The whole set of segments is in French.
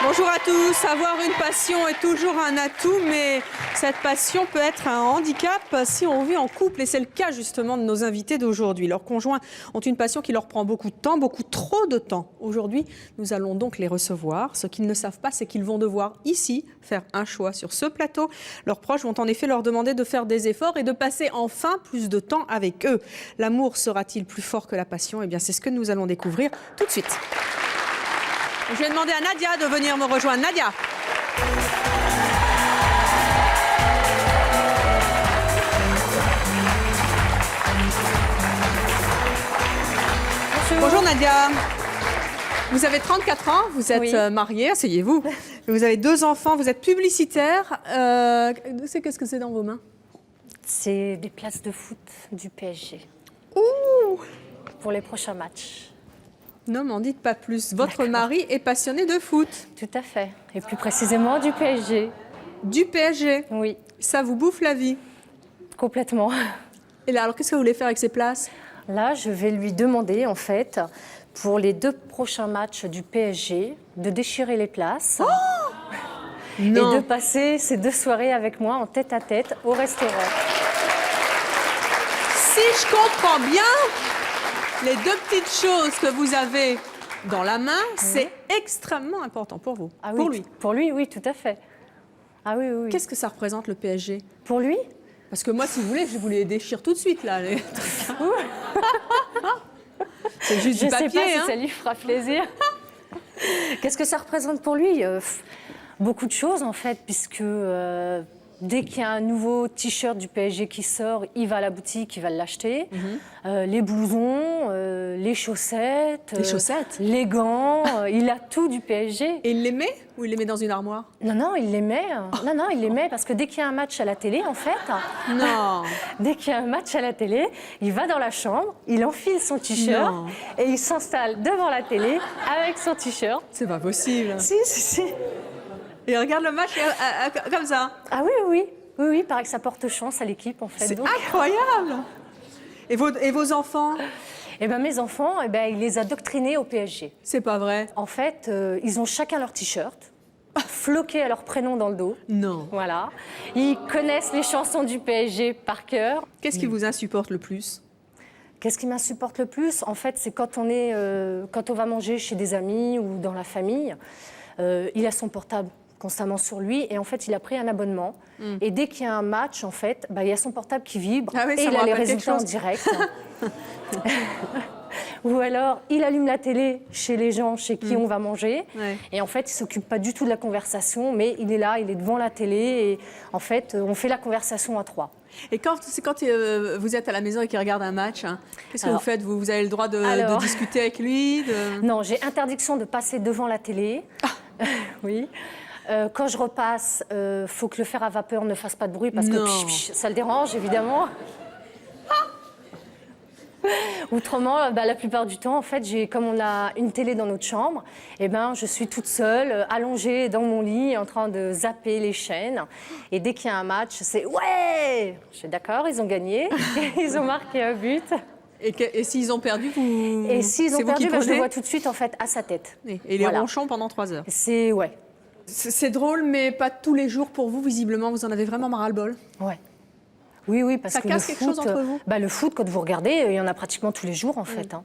Bonjour à tous. Avoir une passion est toujours un atout, mais cette passion peut être un handicap si on vit en couple. Et c'est le cas justement de nos invités d'aujourd'hui. Leurs conjoints ont une passion qui leur prend beaucoup de temps, beaucoup trop de temps. Aujourd'hui, nous allons donc les recevoir. Ce qu'ils ne savent pas, c'est qu'ils vont devoir ici faire un choix sur ce plateau. Leurs proches vont en effet leur demander de faire des efforts et de passer enfin plus de temps avec eux. L'amour sera-t-il plus fort que la passion? Eh bien, c'est ce que nous allons découvrir tout de suite. Je vais demander à Nadia de venir me rejoindre. Nadia. Bonjour Nadia. Vous avez 34 ans, vous êtes mariée, asseyez-vous. Vous avez 2 enfants, vous êtes publicitaire. Qu'est-ce que c'est dans vos mains? C'est des places de foot du PSG. Ouh! Pour les prochains matchs. Non, m'en dites pas plus. Votre mari est passionné de foot. Tout à fait. Et plus précisément du PSG. Du PSG? Oui. Ça vous bouffe la vie? Complètement. Et là, alors qu'est-ce que vous voulez faire avec ces places? Là, je vais lui demander, en fait, pour les 2 prochains matchs du PSG, de déchirer les places. Oh! Et de passer ces 2 soirées avec moi en tête-à-tête au restaurant. Si je comprends bien, les 2 petites choses que vous avez dans la main, c'est extrêmement important pour vous, Ah oui, pour lui. Pour lui, oui, tout à fait. Ah oui, oui, oui. Qu'est-ce que ça représente le PSG? Pour lui? Parce que moi, si vous voulez, je vous les déchire tout de suite, là. C'est juste du papier, Je ne sais pas hein. si ça lui fera plaisir. Qu'est-ce que ça représente pour lui? Beaucoup de choses, en fait, puisque dès qu'il y a un nouveau t-shirt du PSG qui sort, il va à la boutique, il va l'acheter. Les blousons, les chaussettes. Les chaussettes? Les gants, il a tout du PSG. Et il les met ou il les met dans une armoire? Non, non, il les met. Non, il les met parce que dès qu'il y a un match à la télé, en fait... Non. Dès qu'il y a un match à la télé, il va dans la chambre, il enfile son t-shirt et il s'installe devant la télé avec son t-shirt. C'est pas possible. Si. Et regarde le match comme ça. Ah oui, il paraît que ça porte chance à l'équipe, en fait. C'est Donc... incroyable. Et vos enfants? Eh ben, mes enfants, il les a doctrinés au PSG. C'est pas vrai. En fait, ils ont chacun leur t-shirt, floqué à leur prénom dans le dos. Non. Voilà. Ils connaissent les chansons du PSG par cœur. Qu'est-ce qui vous insupporte le plus? Qu'est-ce qui m'insupporte le plus? En fait, c'est quand on va manger chez des amis ou dans la famille, il a son portable constamment sur lui et en fait il a pris un abonnement et dès qu'il y a un match en fait il y a son portable qui vibre et il a les résultats en direct. Ou alors il allume la télé chez les gens chez qui on va manger et en fait il s'occupe pas du tout de la conversation mais il est là, il est devant la télé et en fait on fait la conversation à 3. Et quand vous êtes à la maison et qu'il regarde un match, hein, qu'est-ce que vous faites? Vous avez le droit de discuter avec lui Non, j'ai interdiction de passer devant la télé. Oui. Quand je repasse, faut que le fer à vapeur ne fasse pas de bruit parce que ça le dérange, évidemment. Autrement, la plupart du temps, en fait, comme on a une télé dans notre chambre, je suis toute seule, allongée dans mon lit, en train de zapper les chaînes. Et dès qu'il y a un match, c'est « Ouais !» Je suis d'accord, ils ont gagné, ils ont marqué un but. Et s'ils ont perdu, Et s'ils ont perdu, je le vois tout de suite, en fait, à sa tête. Et les ronchons pendant 3 heures. C'est drôle, mais pas tous les jours pour vous, visiblement. Vous en avez vraiment ras-le-bol. Ouais. Oui, parce que ça casse quelque chose entre vous? Le foot, quand vous regardez, il y en a pratiquement tous les jours, en fait. Hein.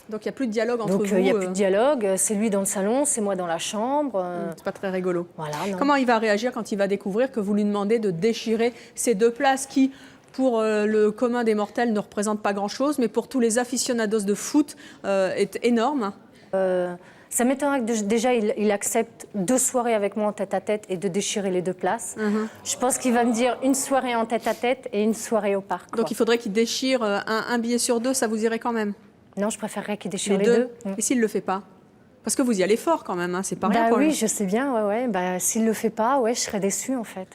Donc, il n'y a plus de dialogue entre vous? Donc, il n'y a plus de dialogue. C'est lui dans le salon, c'est moi dans la chambre. C'est pas très rigolo. Voilà, non. Comment il va réagir quand il va découvrir que vous lui demandez de déchirer ces 2 places qui, pour le commun des mortels, ne représentent pas grand-chose, mais pour tous les aficionados de foot, est énorme? Ça m'étonnerait que déjà il accepte 2 soirées avec moi en tête-à-tête et de déchirer les 2 places. Je pense qu'il va me dire une soirée en tête-à-tête et une soirée au parc. Donc il faudrait qu'il déchire un billet sur 2, ça vous irait quand même? Non, je préférerais qu'il déchire les 2. Et s'il ne le fait pas? Parce que vous y allez fort quand même, hein, c'est pas rien pour lui. Oui, je sais bien, S'il ne le fait pas, je serais déçue en fait.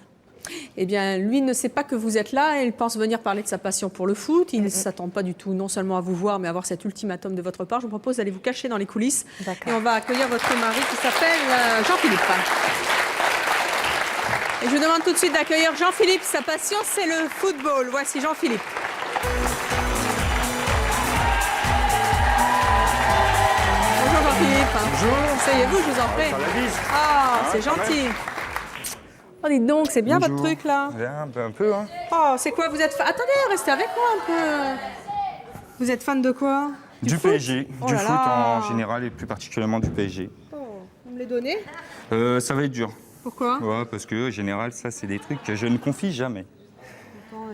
Eh bien, lui ne sait pas que vous êtes là et il pense venir parler de sa passion pour le foot. Il ne s'attend pas du tout, non seulement à vous voir, mais à avoir cet ultimatum de votre part. Je vous propose d'aller vous cacher dans les coulisses. Et on va accueillir votre mari qui s'appelle Jean-Philippe. Et je vous demande tout de suite d'accueillir Jean-Philippe. Sa passion, c'est le football. Voici Jean-Philippe. Bonjour Jean-Philippe. Bonjour. Asseyez-vous, je vous en prie. Faire la bise. Ah, c'est quand même. gentil. Oh, dites donc, c'est bien Bonjour. votre truc là. Bien, un peu, hein. Oh, c'est quoi? Vous êtes fan... Attendez, restez avec moi un peu. Vous êtes fan de quoi? Du foot? PSG, Oh du là foot là. en général et plus particulièrement du PSG. Oh, vous me les donnez? Ça va être dur. Pourquoi? Ouais, parce que en général, ça, c'est des trucs que je ne confie jamais. Attends,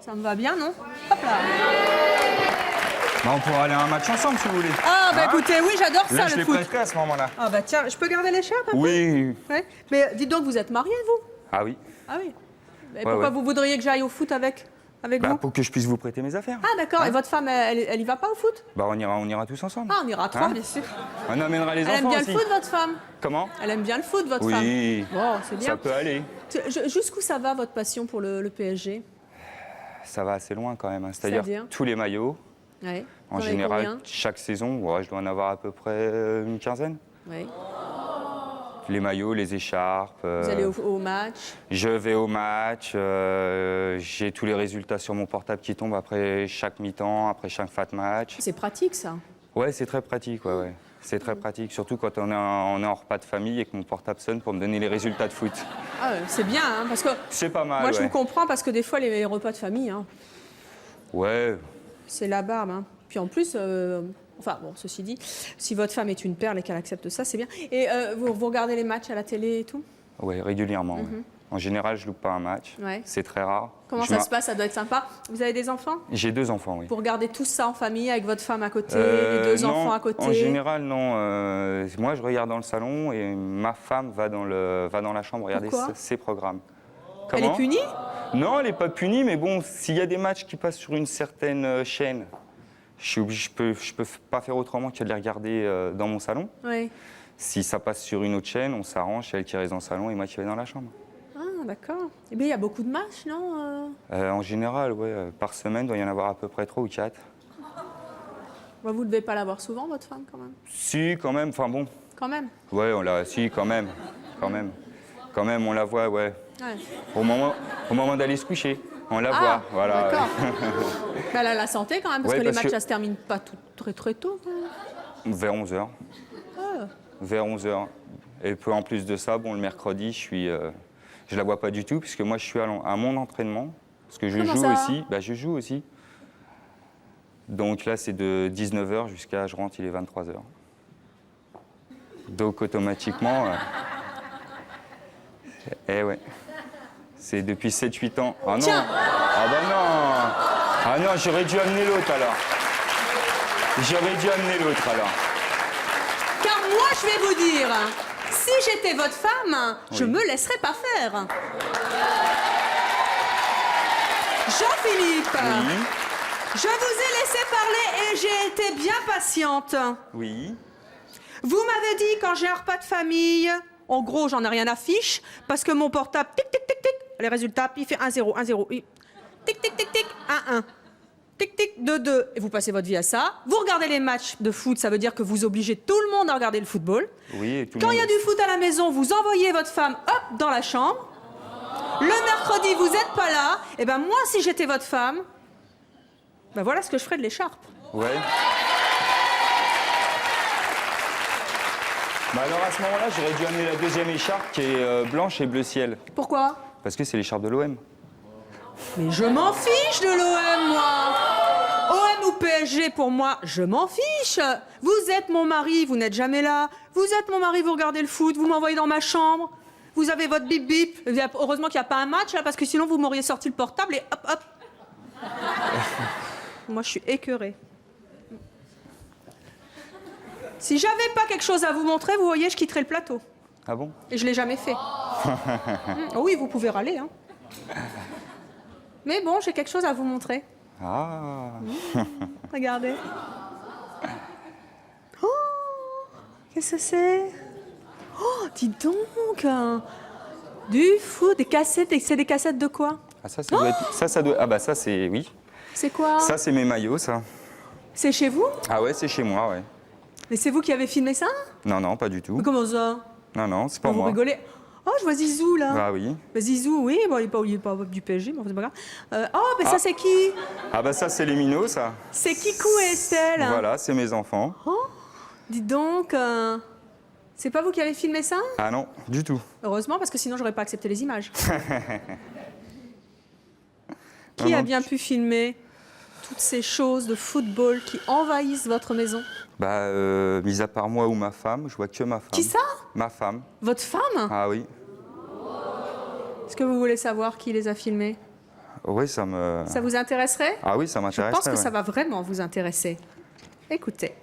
ça me va bien, non? Hop là. Bah, on pourra aller à un match ensemble si vous voulez. Ah, bah Hein? écoutez, oui, j'adore Là, ça, je le l'ai foot. prêté à ce moment-là. Ah, bah tiens, je peux garder l'écharpe un peu? Oui. Ouais. Mais dites donc, vous êtes mariés, vous? Ah oui. Ah oui. Et pourquoi ouais. vous voudriez que j'aille au foot avec Bah, vous? pour que je puisse vous prêter mes affaires. Ah, d'accord. Hein? Et votre femme, elle y va pas au foot? Bah, on ira tous ensemble. Ah, on ira à trois, Hein? bien sûr. On amènera les Elle aime enfants bien aussi. le foot, votre femme? Comment? Elle aime bien le foot, votre femme? Oui. Bon, c'est bien. Ça peut aller. Jusqu'où ça va, votre passion pour le PSG? Ça va assez loin quand même. Hein. C'est-à-dire C'est-à-dire tous les maillots. Ouais. En Vous en avez général, combien? chaque saison, ouais, je dois en avoir à peu près une quinzaine. Ouais. Les maillots, les écharpes. Vous allez au match? Je vais au match. J'ai tous les résultats sur mon portable qui tombent après chaque mi-temps, après chaque fat match. C'est pratique, ça. Ouais, c'est très pratique. Ouais. C'est très pratique, surtout quand on est en repas de famille et que mon portable sonne pour me donner les résultats de foot. Ah, c'est bien, hein, parce que C'est pas mal. moi, je ouais. vous comprends, parce que des fois, les repas de famille, hein, Ouais. c'est la barbe. Hein. Puis en plus, enfin, bon, ceci dit, si votre femme est une perle et qu'elle accepte ça, c'est bien. Et vous regardez les matchs à la télé et tout? Ouais, régulièrement. Ouais. En général, je loupe pas un match. Ouais. C'est très rare. Comment ça se passe? Ça doit être sympa. Vous avez des enfants? J'ai 2 enfants, oui. Vous regardez tout ça en famille avec votre femme à côté, les 2 non, enfants à côté? En général, non. Moi, je regarde dans le salon et ma femme va dans la chambre regarder Pourquoi? ses programmes. Elle est Comment? punie? Non, elle n'est pas punie, mais bon, s'il y a des matchs qui passent sur une certaine chaîne, je peux pas faire autrement que de les regarder dans mon salon. Oui. Si ça passe sur une autre chaîne, on s'arrange, c'est elle qui reste dans le salon et moi qui vais dans la chambre. Ah, d'accord. Eh bien, il y a beaucoup de matchs, non? En général, ouais, par semaine, il doit y en avoir à peu près 3 ou 4. Vous ne devez pas la voir souvent, votre femme, quand même? Si, quand même, enfin bon. Quand même? Ouais, si, quand même. Quand même, on la voit, ouais. Ouais. Au moment d'aller se coucher, on la voit, voilà. D'accord. Mais elle a la santé quand même, parce Ouais, que les parce matchs, que- ça se termine pas tout, très tôt. Quand même. Vers 11h. Ah. Vers 11h. Et puis en plus de ça, bon, le mercredi, je la vois pas du tout, puisque moi, je suis à mon entraînement. Parce que je Comment joue ça? aussi. Bah, je joue aussi. Donc là, c'est de 19h jusqu'à, je rentre, il est 23h. Donc automatiquement... Eh ouais. C'est depuis 7-8 ans. Ah non. Tiens. Ah bah non. Ah non, j'aurais dû amener l'autre alors. Car moi, je vais vous dire, si j'étais votre femme, je Oui. me laisserais pas faire. Jean-Philippe, Oui. je vous ai laissé parler et j'ai été bien patiente. Oui. Vous m'avez dit quand j'ai un repas de famille, en gros, j'en ai rien à fiche, parce que mon portable, tic, tic, tic, tic, les résultats, il fait 1-0, 1-0, tic, tic, tic, tic, 1-1. Tic, tic, 2-2. Et vous passez votre vie à ça. Vous regardez les matchs de foot, ça veut dire que vous obligez tout le monde à regarder le football. Oui, et tout le Quand il y a monde- du foot à la maison, vous envoyez votre femme, hop, dans la chambre. Le mercredi, vous n'êtes pas là. Et ben moi, si j'étais votre femme, ben voilà ce que je ferais de l'écharpe. Ouais. Bah alors à ce moment-là, j'aurais dû amener la deuxième écharpe qui est blanche et bleu ciel. Pourquoi? Parce que c'est l'écharpe de l'OM. Mais je m'en fiche de l'OM, moi. OM ou PSG, pour moi, je m'en fiche. Vous êtes mon mari, vous n'êtes jamais là. Vous êtes mon mari, vous regardez le foot, vous m'envoyez dans ma chambre. Vous avez votre bip bip. Heureusement qu'il n'y a pas un match, là, parce que sinon vous m'auriez sorti le portable et hop, hop. Moi, je suis écœurée. Si j'avais pas quelque chose à vous montrer, vous voyez, je quitterais le plateau. Ah bon? Et je l'ai jamais fait. Oh oui, vous pouvez râler, hein. Mais bon, j'ai quelque chose à vous montrer. Ah. Regardez. Oh, qu'est-ce que c'est? Oh, dis donc. Du foot, des cassettes, c'est des cassettes de quoi? Ah, ça doit être... Ça doit... Ah bah ça, c'est... Oui. C'est quoi? Ça, c'est mes maillots, ça. C'est chez vous? Ah ouais, c'est chez moi, ouais. Mais c'est vous qui avez filmé ça? Non, non, pas du tout. Mais comment ça? Non, c'est pas Vous moi. rigolez? Oh, je vois Zizou, là. Ah oui. Bah, Zizou, oui, bon, il est pas du PSG, mais c'est pas grave. Oh, mais ça, c'est qui? Ah bah ça, c'est les minots, ça. C'est Kikou et Estelle. Voilà, c'est mes enfants. Dites donc, c'est pas vous qui avez filmé ça? Ah non, du tout. Heureusement, parce que sinon, j'aurais pas accepté les images. Qui Non, a non. bien pu filmer toutes ces choses de football qui envahissent votre maison? Bah, mis à part moi ou ma femme, je vois que ma femme. Qui ça? Ma femme. Votre femme? Ah oui. Est-ce que vous voulez savoir qui les a filmés? Oui, ça me... Ça vous intéresserait? Ah oui, ça Je m'intéresse. pense que ça va vraiment vous intéresser. Écoutez.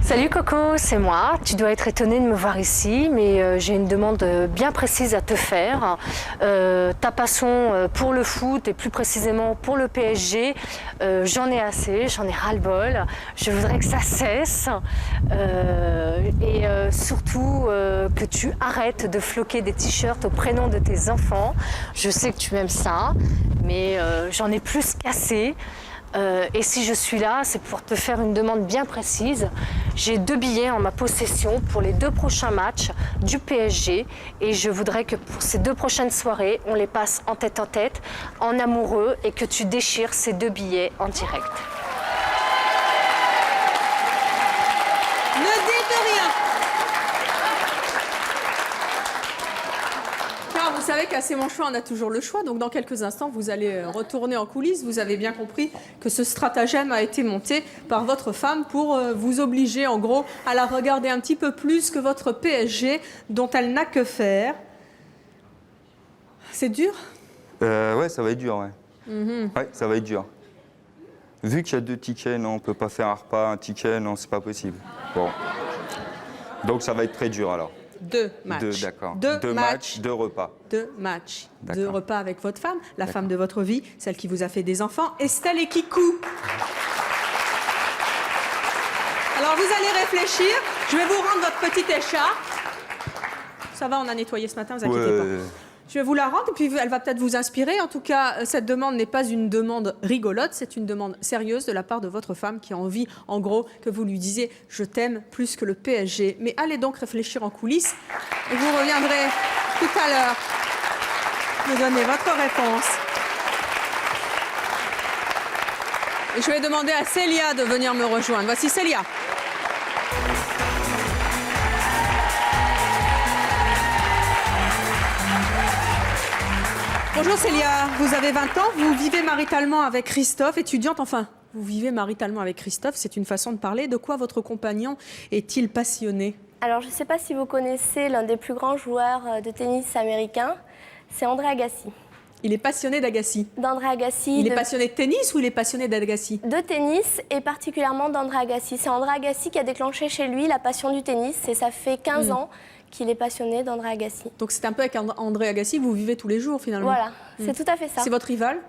Salut Coco, c'est moi. Tu dois être étonnée de me voir ici, mais j'ai une demande bien précise à te faire. Ta passion pour le foot et plus précisément pour le PSG, j'en ai assez, j'en ai ras-le-bol. Je voudrais que ça cesse et surtout que tu arrêtes de floquer des t-shirts au prénom de tes enfants. Je sais que tu aimes ça, mais j'en ai plus qu'assez. Et si je suis là, c'est pour te faire une demande bien précise. J'ai 2 billets en ma possession pour les 2 prochains matchs du PSG et je voudrais que pour ces 2 prochaines soirées, on les passe en tête, en amoureux et que tu déchires ces 2 billets en direct. Ne dites rien! Car vous savez qu'à C'est mon choix, on a toujours le choix. Donc dans quelques instants, vous allez retourner en coulisses. Vous avez bien compris que ce stratagème a été monté par votre femme pour vous obliger, en gros, à la regarder un petit peu plus que votre PSG, dont elle n'a que faire. C'est dur? Ouais, ça va être dur, ouais. Ouais, ça va être dur. Vu qu'il y a 2 tickets, non, on peut pas faire un repas, un ticket, non, c'est pas possible. Bon. Donc ça va être très dur, alors. 2 matchs. 2, d'accord. 2 matchs, 2 repas. 2 matchs, D'accord. 2 repas avec votre femme, la femme de votre vie, celle qui vous a fait des enfants, Estelle et Kikou. Alors vous allez réfléchir, je vais vous rendre votre petite écharpe. Ça va, on a nettoyé ce matin, vous inquiétez pas. Je vais vous la rendre et puis elle va peut-être vous inspirer. En tout cas, cette demande n'est pas une demande rigolote, c'est une demande sérieuse de la part de votre femme qui a envie, en gros, que vous lui disiez « je t'aime plus que le PSG ». Mais allez donc réfléchir en coulisses et vous reviendrez tout à l'heure me donner votre réponse. Et je vais demander à Célia de venir me rejoindre. Voici Célia. Bonjour Célia, vous avez 20 ans, vous vivez maritalement avec Christophe, étudiante, enfin, vous vivez maritalement avec Christophe, c'est une façon de parler. De quoi votre compagnon est-il passionné? Alors, je ne sais pas si vous connaissez l'un des plus grands joueurs de tennis américain, c'est André Agassi. Il est passionné d'Agassi. D'André Agassi. Il est passionné de tennis ou il est passionné d'Agassi? De tennis et particulièrement d'André Agassi. C'est André Agassi qui a déclenché chez lui la passion du tennis et ça fait 15 ans qu'il est passionné d'André Agassi. Donc c'est un peu avec André Agassi, vous vivez tous les jours finalement. Voilà, c'est tout à fait ça. C'est votre rival?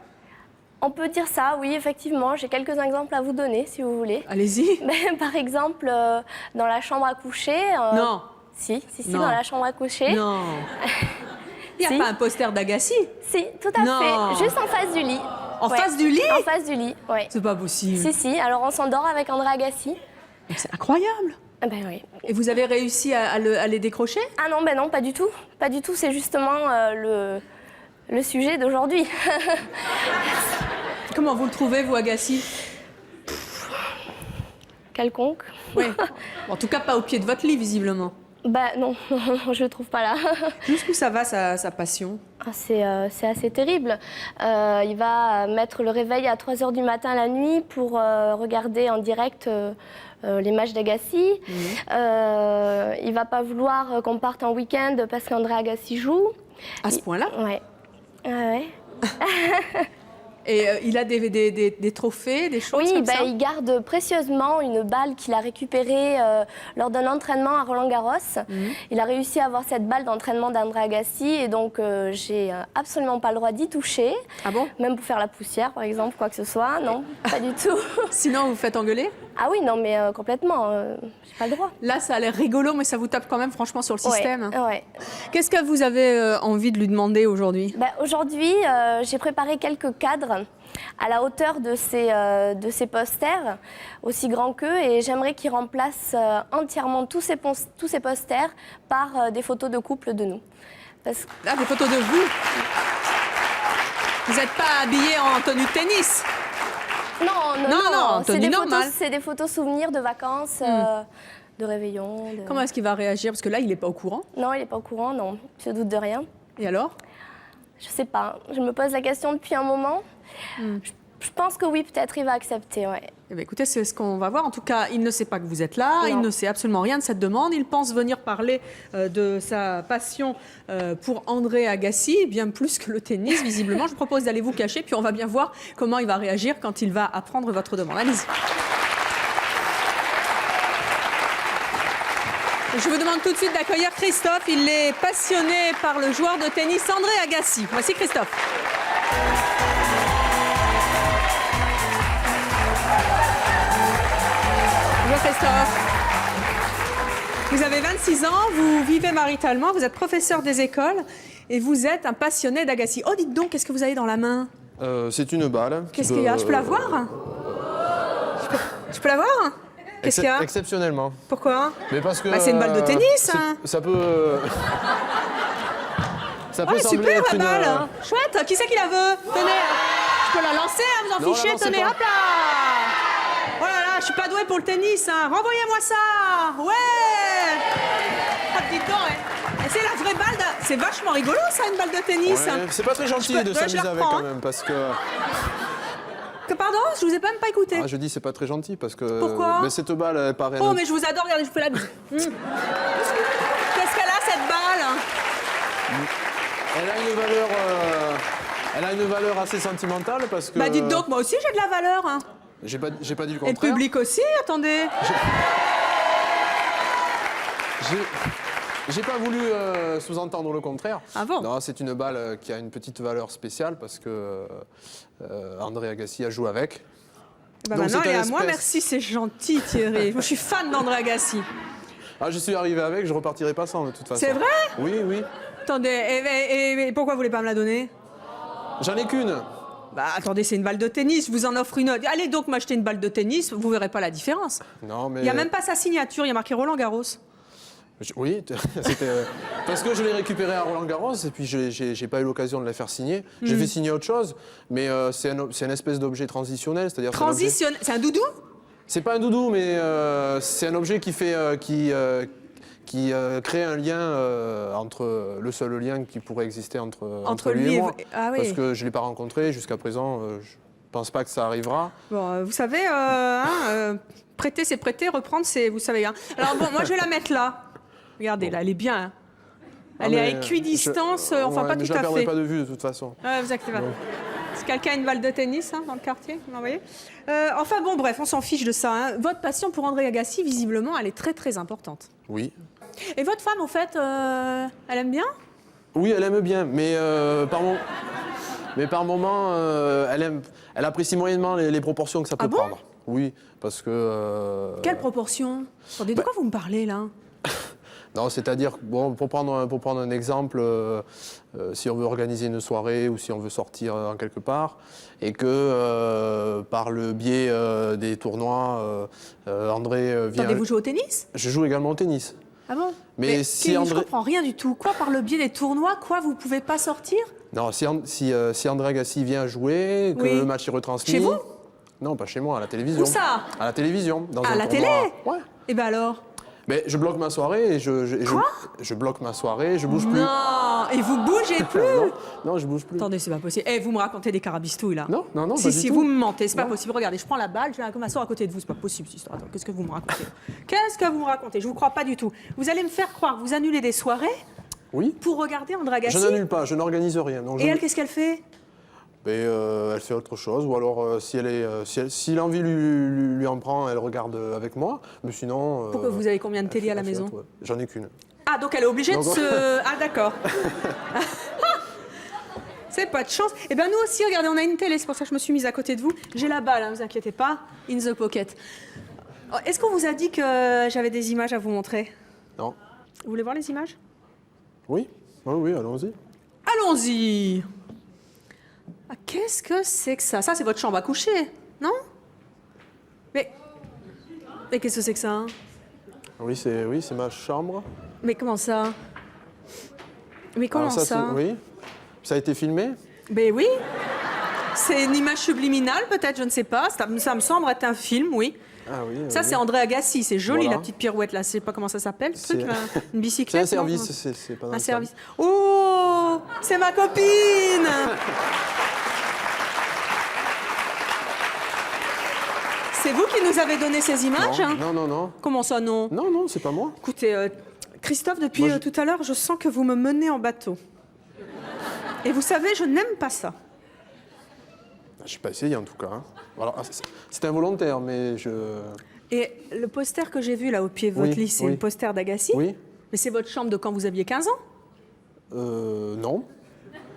On peut dire ça, oui, effectivement. J'ai quelques exemples à vous donner, si vous voulez. Allez-y. Par exemple, dans la chambre à coucher... Non. Si, Non. dans la chambre à coucher. Non. Il n'y a Si. pas un poster d'Agassi? Si, tout à Non. fait. Juste en face du lit. En face du lit? En face du lit, oui. C'est pas possible. Si. Alors on s'endort avec André Agassi. C'est incroyable. Ah ben oui. Et vous avez réussi à les décrocher? Ah non, ben non, pas du tout. Pas du tout, c'est justement le sujet d'aujourd'hui. Comment vous le trouvez, vous, Agassi? Quelconque. Oui. En tout cas, pas au pied de votre lit, visiblement. Ben non, je le trouve pas là. Jusqu'où ça va, sa passion? Ah, c'est assez terrible. Il va mettre le réveil à 3 h du matin la nuit pour regarder en direct les matchs d'Agassi. Il va pas vouloir qu'on parte en week-end parce qu'André Agassi joue. À ce point-là? Ouais. Ah ouais. Et il a des trophées, des choses Oui, comme ça? il garde précieusement une balle qu'il a récupérée lors d'un entraînement à Roland-Garros. Il a réussi à avoir cette balle d'entraînement d'André Agassi et donc j'ai absolument pas le droit d'y toucher. Ah bon? Même pour faire la poussière, par exemple, quoi que ce soit. Non, pas du tout. Sinon, vous faites engueuler? Ah oui, non, mais complètement, j'ai pas le droit. Là, ça a l'air rigolo, mais ça vous tape quand même franchement sur le système. Ouais. Qu'est-ce que vous avez envie de lui demander aujourd'hui? Aujourd'hui, j'ai préparé quelques cadres à la hauteur de ces posters, aussi grands qu'eux, et j'aimerais qu'ils remplacent entièrement tous ces posters par des photos de couple de nous. Ah, des photos de vous? Vous n'êtes pas habillé en tenue de tennis? Non, tenue normale. C'est des photos souvenirs de vacances, de réveillon. Comment est-ce qu'il va réagir? Parce que là, il n'est pas au courant. Non, il n'est pas au courant, non. Il se doute de rien. Et alors? Je sais pas. Je me pose la question depuis un moment. Je pense que oui, peut-être il va accepter, ouais. Eh bien, écoutez, c'est ce qu'on va voir. En tout cas, il ne sait pas que vous êtes là, il Non. ne sait absolument rien de cette demande. Il pense venir parler de sa passion pour André Agassi, bien plus que le tennis, visiblement. Je vous propose d'aller vous cacher, puis on va bien voir comment il va réagir quand il va apprendre votre demande. Allez-y. Je vous demande tout de suite d'accueillir Christophe. Il est passionné par le joueur de tennis André Agassi. Voici Christophe. Bonjour Christophe. Vous avez 26 ans, vous vivez maritalement, vous êtes professeur des écoles et vous êtes un passionné d'Agassi. Oh, dites donc, qu'est-ce que vous avez dans la main? C'est une balle. Qu'est-ce qu'il y a? Je peux la voir? Je peux la voir? Qu'est-ce qu'il y a? Exceptionnellement. Pourquoi? Mais parce que. C'est une balle de tennis. Hein. Ça peut. Ça peut sembler super être la une. balle. Chouette. Qui c'est qui la veut? Tenez. Je peux la lancer, hein, vous en Non, fichez. la lancez Tenez, pas. hop là. Oh là là, je suis pas douée pour le tennis. Hein. Renvoyez-moi ça. Ouais. Ah, dites donc, ouais. Et c'est la vraie balle. C'est vachement rigolo, ça, une balle de tennis. Ouais, c'est pas très gentil de je la s'amuser avec reprends, quand hein. même parce que. Pardon, je vous ai même pas écouté. Ah, je dis c'est pas très gentil parce que. Pourquoi? Mais cette balle elle paraît. Oh, mais je vous adore, regardez, je vous fais la bise. Qu'est-ce qu'elle a, cette balle? Elle a une valeur. Elle a une valeur assez sentimentale parce que. Bah, dites donc, moi aussi, j'ai de la valeur. Hein. J'ai pas dit le Et le contraire. public aussi, attendez. J'ai pas voulu sous-entendre le contraire. Ah bon? Non, c'est une balle qui a une petite valeur spéciale parce que André Agassi a joué avec. Bah Donc, maintenant, c'est elle est un à moi, espèce- merci, c'est gentil, Thierry. Moi, je suis fan d'André Agassi. Ah, je suis arrivé avec, je repartirai pas sans de toute façon. C'est vrai? Oui, oui. Attendez, et pourquoi vous voulez pas me la donner? J'en ai qu'une. Bah, attendez, c'est une balle de tennis, je vous en offre une autre. Allez donc m'acheter une balle de tennis, vous verrez pas la différence. Non, mais. Il n'y a même pas sa signature, il y a marqué Roland Garros. Oui, c'était parce que je l'ai récupéré à Roland Garros et puis j'ai pas eu l'occasion de la faire signer. J'ai fait signer autre chose, mais c'est une espèce d'objet transitionnel, c'est-à-dire. Transition, c'est un doudou? C'est pas un doudou, mais c'est un objet qui fait qui crée un lien entre le seul lien qui pourrait exister entre lui et moi. Ah oui. Parce que je l'ai pas rencontré jusqu'à présent. Je pense pas que ça arrivera. Bon, vous savez, prêter c'est prêter, reprendre c'est, vous savez. Hein. Alors bon, moi je vais la mettre là. Regardez, là, elle est bien. Hein. Elle est à équidistance, enfin pas mais tout je la à perdrai fait. pas de vue de toute façon. Ouais, vous inquiétez pas. Est-ce que quelqu'un a une balle de tennis hein, dans le quartier? Vous l'envoyez enfin bon, bref, on s'en fiche de ça. Hein. Votre passion pour André Agassi, visiblement, elle est très très importante. Oui. Et votre femme, au fait, elle aime bien? Oui, elle aime bien, mais par moment, elle apprécie moyennement les proportions que ça peut Ah bon? prendre. Oui, parce que. Quelle proportion? Attendez, de quoi vous me parlez là? Non, c'est-à-dire, bon, pour prendre un exemple, si on veut organiser une soirée ou si on veut sortir en quelque part, et que par le biais des tournois, André vient. Attendez, vous jouez au tennis? Je joue également au tennis. Ah bon? Mais si je André- comprends rien du tout. Quoi, par le biais des tournois? Quoi, vous pouvez pas sortir? Non, si André Agassi vient jouer, que Oui. le match est retransmis. Chez vous? Non, pas chez moi, à la télévision. Où ça? À la télévision. Dans À un la tournoi. télé? Ouais. Et ben alors? Mais je bloque ma soirée et Quoi? je bloque ma soirée, je bouge plus. Non, et vous bougez plus? Non, je bouge plus. Attendez, c'est pas possible. Eh, vous me racontez des carabistouilles là. Non, pas Si, du si, tout. vous me mentez, c'est pas Non. possible. Regardez, je prends la balle, je vais m'asseoir à côté de vous. C'est pas possible, cette histoire. Attends, qu'est-ce que vous me racontez? Qu'est-ce que vous me racontez? Je vous crois pas du tout. Vous allez me faire croire que vous annulez des soirées Oui. pour regarder André Agassi? Je n'annule pas, je n'organise rien. Donc Et elle, qu'est-ce qu'elle fait? elle fait autre chose, ou alors si l'envie lui en prend, elle regarde avec moi. Mais sinon. Pourquoi vous avez combien de télé à la maison? J'en ai qu'une. Ah, donc elle est obligée de Donc- se... Ah, d'accord. C'est pas de chance. Eh bien, nous aussi, regardez, on a une télé, c'est pour ça que je me suis mise à côté de vous. J'ai la balle, hein, vous inquiétez pas. In the pocket. Oh, est-ce qu'on vous a dit que j'avais des images à vous montrer? Non. Vous voulez voir les images? Oui, oui, allons-y. Allons-y. Ah, qu'est-ce que c'est que ça? Ça, c'est votre chambre à coucher, non? Mais qu'est-ce que c'est que ça, hein? Oui, c'est ma chambre. Mais comment ça? Mais comment Alors ça? Oui. Ça a été filmé? Ben oui. C'est une image subliminale, peut-être, je ne sais pas. Ça me semble être un film, oui. Ah oui. Ça, c'est André Agassi. C'est joli, Voilà. la petite pirouette, là. Je sais pas comment ça s'appelle, ce truc, C'est- là. Une C'est bicyclette, un service, non? c'est pas dans Un le service. Oh, c'est ma copine. C'est vous qui nous avez donné ces images, hein? Non. Comment ça, non? Non, c'est pas moi. Écoutez, Christophe, depuis Moi, je- tout à l'heure, je sens que vous me menez en bateau. Et vous savez, je n'aime pas ça. Je n'ai pas essayé en tout cas. Hein. Alors, c'est involontaire, mais je. Et le poster que j'ai vu là au pied de Oui, votre lit, c'est oui. un poster d'Agassi? Oui. Mais c'est votre chambre de quand vous aviez 15 ans? Non.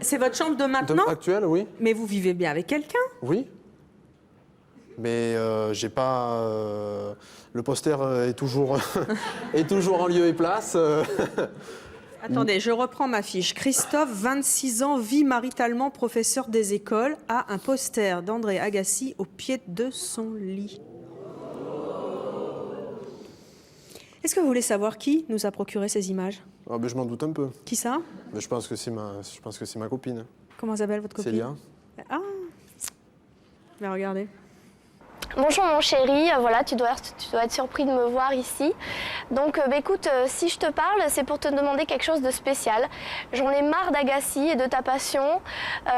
C'est votre chambre de maintenant? Actuelle, oui. Mais vous vivez bien avec quelqu'un? Oui. Mais j'ai pas. Le poster est toujours, est toujours en lieu et place. Attendez, je reprends ma fiche. Christophe, 26 ans, vit maritalement, professeur des écoles, a un poster d'André Agassi au pied de son lit. Est-ce que vous voulez savoir qui nous a procuré ces images? Ah, ben, je m'en doute un peu. Qui ça? Mais je pense que c'est ma copine. Comment s'appelle votre copine? Célia. Ah. Mais regardez. Bonjour mon chéri, voilà, tu dois être surpris de me voir ici. Donc écoute, si je te parle, c'est pour te demander quelque chose de spécial. J'en ai marre d'Agassi et de ta passion.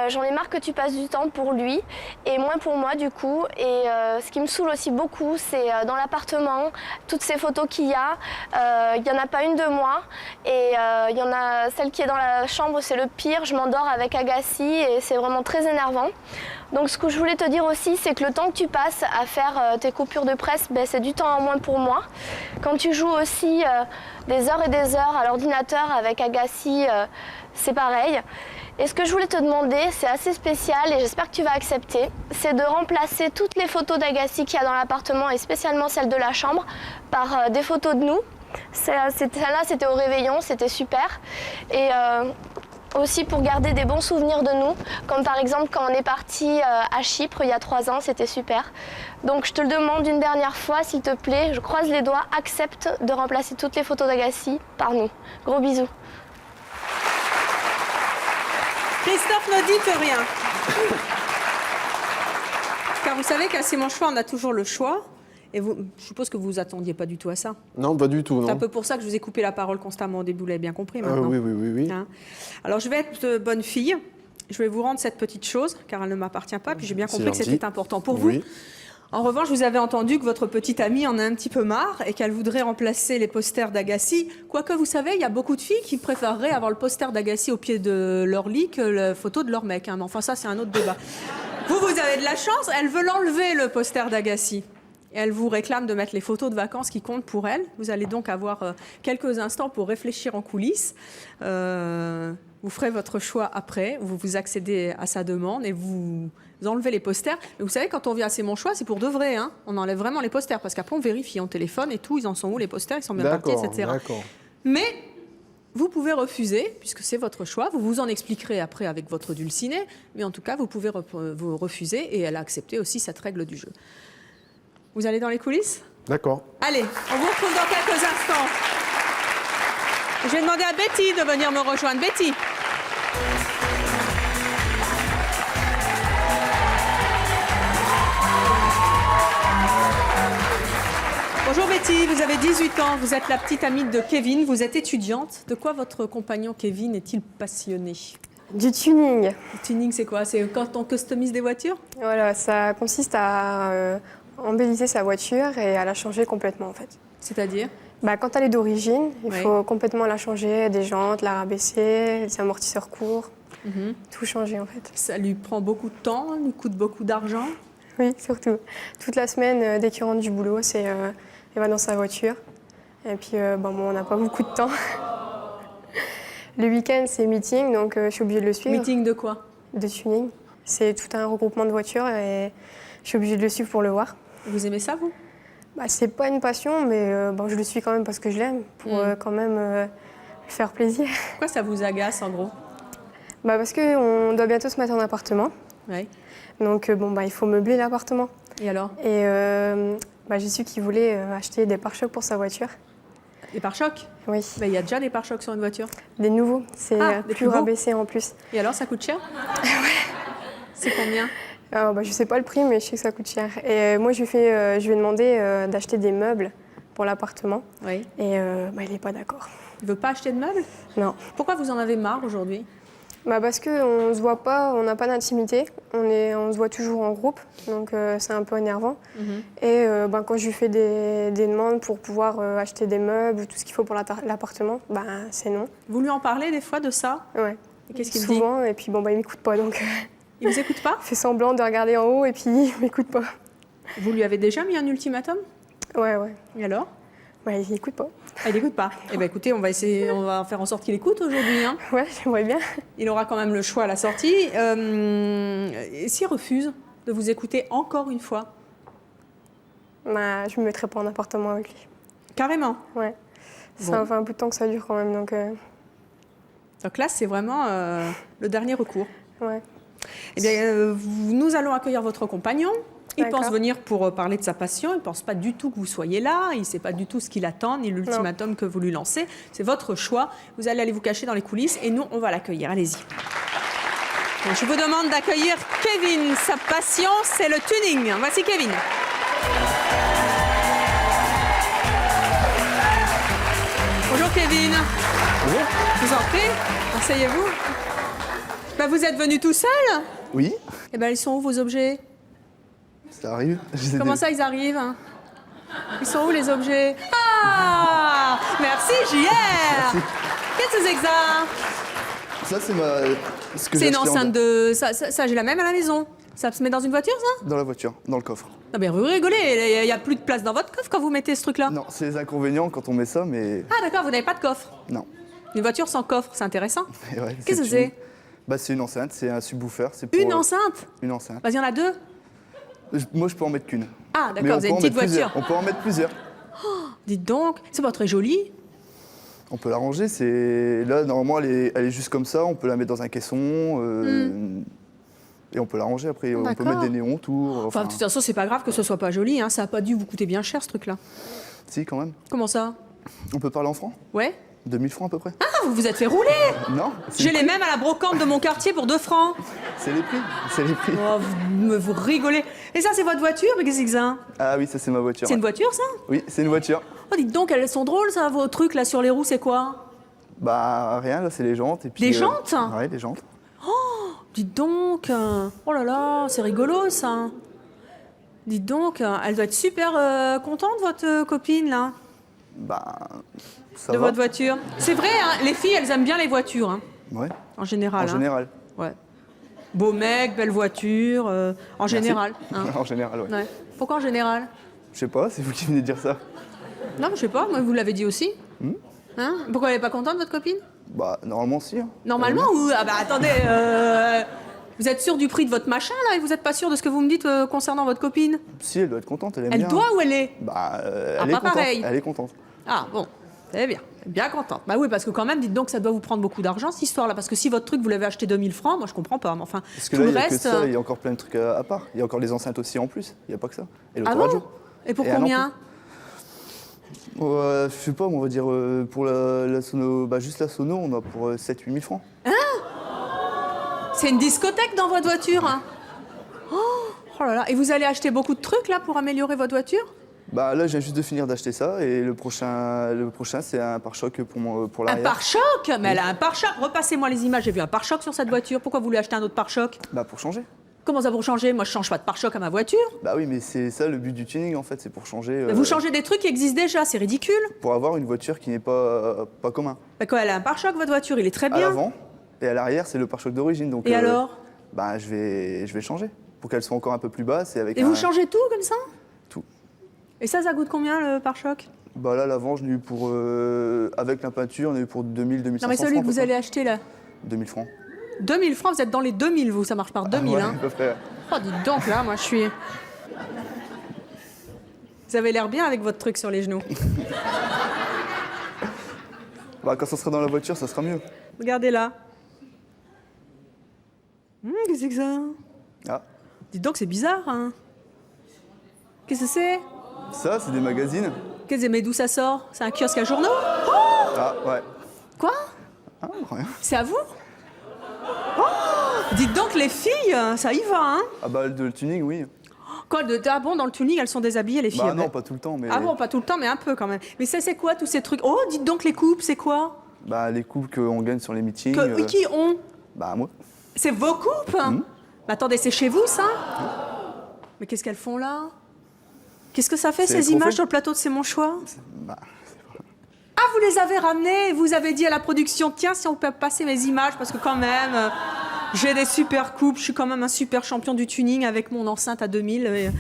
J'en ai marre que tu passes du temps pour lui et moins pour moi du coup. Et ce qui me saoule aussi beaucoup, c'est dans l'appartement, toutes ces photos qu'il y a. Il n'y en a pas une de moi. Et il y en a celle qui est dans la chambre, c'est le pire. Je m'endors avec Agassi et c'est vraiment très énervant. Donc ce que je voulais te dire aussi, c'est que le temps que tu passes à faire tes coupures de presse, ben, c'est du temps en moins pour moi. Quand tu joues aussi des heures et des heures à l'ordinateur avec Agassi, c'est pareil. Et ce que je voulais te demander, c'est assez spécial et j'espère que tu vas accepter, c'est de remplacer toutes les photos d'Agassi qu'il y a dans l'appartement et spécialement celles de la chambre par des photos de nous. Celle-là, c'était au réveillon, c'était super. Et aussi pour garder des bons souvenirs de nous, comme par exemple quand on est parti à Chypre il y a 3 ans, c'était super. Donc je te le demande une dernière fois, s'il te plaît, je croise les doigts, accepte de remplacer toutes les photos d'Agassi par nous. Gros bisous. Christophe, ne dites rien. Car vous savez qu'à C'est mon choix, on a toujours le choix. Et vous, je suppose que vous vous attendiez pas du tout à ça. Non, pas du tout, non. C'est un peu pour ça que je vous ai coupé la parole constamment au début, vous l'avez bien compris maintenant. Oui. Hein. Alors je vais être bonne fille, je vais vous rendre cette petite chose, car elle ne m'appartient pas, puis j'ai bien C'est compris que gentil. c'était important pour Oui. vous. En revanche, vous avez entendu que votre petite amie en a un petit peu marre et qu'elle voudrait remplacer les posters d'Agassi. Quoique, vous savez, il y a beaucoup de filles qui préféreraient avoir le poster d'Agassi au pied de leur lit que la photo de leur mec. Hein. Mais enfin, ça, c'est un autre débat. Vous avez de la chance, elle veut l'enlever, le poster d'Agassi. Et elle vous réclame de mettre les photos de vacances qui comptent pour elle. Vous allez donc avoir quelques instants pour réfléchir en coulisses. Vous ferez votre choix après. Vous accédez à sa demande et vous enlevez les posters. Mais vous savez, quand on vient à C'est mon choix, c'est pour de vrai. Hein. On enlève vraiment les posters parce qu'après, on vérifie, on téléphone et tout. Ils en sont où, les posters? Ils sont bien partis, etc. D'accord. Mais vous pouvez refuser, puisque c'est votre choix. Vous vous en expliquerez après avec votre dulciné. Mais en tout cas, vous pouvez vous refuser. Et elle a accepté aussi cette règle du jeu. Vous allez dans les coulisses? D'accord. Allez, on vous retrouve dans quelques instants. Je vais demander à Betty de venir me rejoindre. Betty. Bonjour Betty, vous avez 18 ans, vous êtes la petite amie de Kevin, vous êtes étudiante. De quoi votre compagnon Kevin est-il passionné? Du tuning. Le tuning, c'est quoi? C'est quand on customise des voitures? Voilà, ça consiste à embellir sa voiture et à la changer complètement en fait. C'est-à-dire? Quand elle est d'origine, il Oui. faut complètement la changer, des jantes, la rabaisser, les amortisseurs courts, tout changer en fait. Ça lui prend beaucoup de temps, lui coûte beaucoup d'argent. Oui, surtout. Toute la semaine, dès qu'il rentre du boulot, elle va dans sa voiture. Et puis, on n'a pas beaucoup de temps. Le week-end, c'est meeting, donc je suis obligée de le suivre. Meeting de quoi? De tuning. C'est tout un regroupement de voitures et je suis obligée de le suivre pour le voir. Vous aimez ça, vous? C'est pas une passion, mais bon, je le suis quand même parce que je l'aime, pour quand même lui faire plaisir. Pourquoi ça vous agace en gros? Parce qu'on doit bientôt se mettre en appartement. Oui. Donc il faut meubler l'appartement. Et alors? Et j'ai su qu'il voulait acheter des pare-chocs pour sa voiture. Des pare-chocs? Oui, Il y a déjà des pare-chocs sur une voiture. des nouveaux. C'est des plus plus beaux. rabaissé en plus. Et alors, ça coûte cher? C'est combien? Je sais pas le prix, mais je sais que ça coûte cher. Et moi, je lui ai demandé d'acheter des meubles pour l'appartement. Oui. Et il n'est pas d'accord. Il veut pas acheter de meubles? Non. Pourquoi vous en avez marre aujourd'hui? Parce qu'on ne se voit pas, on n'a pas d'intimité. On se voit toujours en groupe, donc c'est un peu énervant. Et quand je lui fais des demandes pour pouvoir acheter des meubles, tout ce qu'il faut pour l'appartement, c'est non. Vous lui en parlez des fois de ça? Ouais. Et qu'est-ce qu'il dit? Souvent, et puis il m'écoute pas, donc Il vous écoute pas? il fait semblant de regarder en haut et puis il m'écoute pas. Vous lui avez déjà mis un ultimatum? Ouais. Et alors? Il n'écoute pas. Ah, il n'écoute pas. Eh bien écoutez, on va faire en sorte qu'il écoute aujourd'hui. Hein. Ouais, j'aimerais bien. Il aura quand même le choix à la sortie. Et s'il refuse de vous écouter encore une fois? Je ne me mettrai pas en appartement avec lui. Carrément. Ouais. Bon. Ça fait un bout de temps que ça dure quand même, donc Donc là, c'est vraiment le dernier recours. ouais. Eh bien, nous allons accueillir votre compagnon. Il D'accord. pense venir pour parler de sa passion. Il ne pense pas du tout que vous soyez là. Il ne sait pas du tout ce qu'il attend, ni l'ultimatum que vous lui lancez. C'est votre choix. Vous allez aller vous cacher dans les coulisses et nous, on va l'accueillir. Allez-y. Donc, je vous demande d'accueillir Kevin. Sa passion, c'est le tuning. Voici Kevin. Bonjour Kevin. Bonjour. Je vous en prie. Asseyez-vous. Vous êtes venu tout seul? Oui, Eh bien, ils sont où vos objets? ça arrive. Comment ça, ils arrivent? Ils sont où les objets? Ah! Merci, JR! Qu'est-ce que c'est que ça? Ça, c'est ce que C'est j'ai une acheté enceinte de... Ça, j'ai la même à la maison. Ça se met dans une voiture, ça? dans la voiture, dans le coffre. Non, mais vous rigolez, il n'y a plus de place dans votre coffre quand vous mettez ce truc-là? Non, c'est les inconvénients quand on met ça, mais Ah, d'accord, vous n'avez pas de coffre. non. Une voiture sans coffre, c'est intéressant. Et ouais, Qu'est-ce que tout. c'est? C'est une enceinte, c'est un subwoofer. C'est pour, Une enceinte? Une enceinte. Il y en a deux? Moi, je peux en mettre qu'une. Ah, Mais d'accord, on vous avez peut une en petite mettre plusieurs. voiture. On peut en mettre plusieurs. Dites donc, c'est pas très joli. On peut l'arranger. Là, normalement, elle est juste comme ça. On peut la mettre dans un caisson. Et on peut l'arranger après. On peut D'accord. mettre des néons autour. Enfin, de toute façon, c'est pas grave que ce soit pas joli. Hein. Ça n'a pas dû vous coûter bien cher, ce truc-là. Si, quand même. Comment ça? On peut parler en francs. Ouais? 2000 francs à peu près. Ah, vous vous êtes fait rouler! Non, c'est J'ai les les mêmes à la brocante de mon quartier pour 2 francs. C'est les prix. C'est les prix. Oh, vous rigolez. Et ça, c'est votre voiture? Mais qu'est-ce que c'est que ça? Ah oui, ça, c'est ma voiture. C'est une voiture, ça? Oui, c'est une voiture. Oh, dites donc, elles sont drôles, ça, vos trucs là sur les roues, c'est quoi? Rien, là, c'est les jantes. Et puis, Les jantes? Ouais, les jantes. Dites donc, oh là là, c'est rigolo, ça. Dites donc, elle doit être super contente, votre copine, là, Ça de va. votre voiture. C'est vrai, hein, les filles, elles aiment bien les voitures, hein, Ouais, en général. en hein. général. Ouais. Beau mec, belle voiture, en Merci. général. hein. En général, ouais. Ouais. Pourquoi en général? Je sais pas, c'est vous qui venez de dire ça. Non, je sais pas, moi, vous l'avez dit aussi. Hein? Pourquoi elle n'est pas contente, votre copine? Normalement, si. Hein. Normalement ou... Ah bah attendez, vous êtes sûr du prix de votre machin, là, et vous n'êtes pas sûr de ce que vous me dites concernant votre copine? Si, elle doit être contente, elle aime Elle bien. doit ou elle est? Elle est pas contente. pareil. Elle est contente. Ah bon, c'est bien. Bien contente. Bah oui, parce que quand même, dites donc, ça doit vous prendre beaucoup d'argent, cette histoire-là. Parce que si votre truc, vous l'avez acheté 2000 francs, moi, je comprends pas. Mais enfin, Parce que tout là, le il y a reste... que ça, il y a encore plein de trucs à part. Il y a encore les enceintes aussi en plus, il n'y a pas que ça. Et Ah l'autoradio. bon? Et pour Et un combien? Je sais pas, on va dire pour la sono, juste la sono, on a pour 7-8 000 francs. C'est une discothèque dans votre voiture, hein? Oh là là. Et vous allez acheter beaucoup de trucs, là, pour améliorer votre voiture? Là, je viens juste de finir d'acheter ça et le prochain c'est un pare-choc pour Un l'arrière. pare-choc? Mais elle a un pare-choc. Repassez-moi les images, j'ai vu un pare-choc sur cette voiture. Pourquoi vous voulez acheter un autre pare-choc? Pour changer. Comment ça pour changer? Moi, je change pas de pare-choc à ma voiture. Oui, mais c'est ça le but du tuning en fait, c'est pour changer. Mais vous changez des trucs qui existent déjà, c'est ridicule. Pour avoir une voiture qui n'est pas commun. Quoi, elle a un pare-choc, votre voiture, il est très À bien. l'avant et à l'arrière, c'est le pare-choc d'origine. Donc, Et alors? je vais le changer pour qu'elle soit encore un peu plus basse et avec. Et vous changez tout comme ça? Tout. Et ça coûte combien le pare-choc? Là, l'avant, je l'ai eu pour avec la peinture, on a eu pour 2000, 2500 Non, mais celui francs, que vous à peu allez acheter là. près. 2000 francs. 2000 francs, vous êtes dans les 2000, vous, ça marche par 2000, Ouais, hein? à peu près. Oh, dites donc, là, moi, je suis... Vous avez l'air bien avec votre truc sur les genoux. Bah, quand ça sera dans la voiture, ça sera mieux. Regardez là. Qu'est-ce que c'est que ça? Ah, Dites donc, c'est bizarre, hein. Qu'est-ce que c'est? ça, c'est des magazines. Mais d'où ça sort? C'est un kiosque à journaux? Ah, ouais. Quoi? Ah, rien. C'est à vous? Oh, dites donc, les filles, ça y va, hein? Ah bah, le tuning, oui. Ah bon, dans le tuning, elles sont déshabillées, les filles? Bah non, pas tout le temps, mais... Ah bon, pas tout le temps, mais un peu quand même. Mais ça, c'est quoi, tous ces trucs? Oh, dites donc, les coupes, c'est quoi? Bah, les coupes qu'on gagne sur les meetings. Qui ont? Bah, moi. C'est vos coupes? Mais attendez, c'est chez vous, ça? Mais qu'est-ce qu'elles font là? Qu'est-ce que ça fait, C'est ces les trophées. images sur le plateau de C'est mon choix? Bah, Ah, vous les avez ramenées? Vous avez dit à la production, tiens, si on peut passer mes images, parce que quand même, j'ai des super coupes, je suis quand même un super champion du tuning avec mon enceinte à 2000.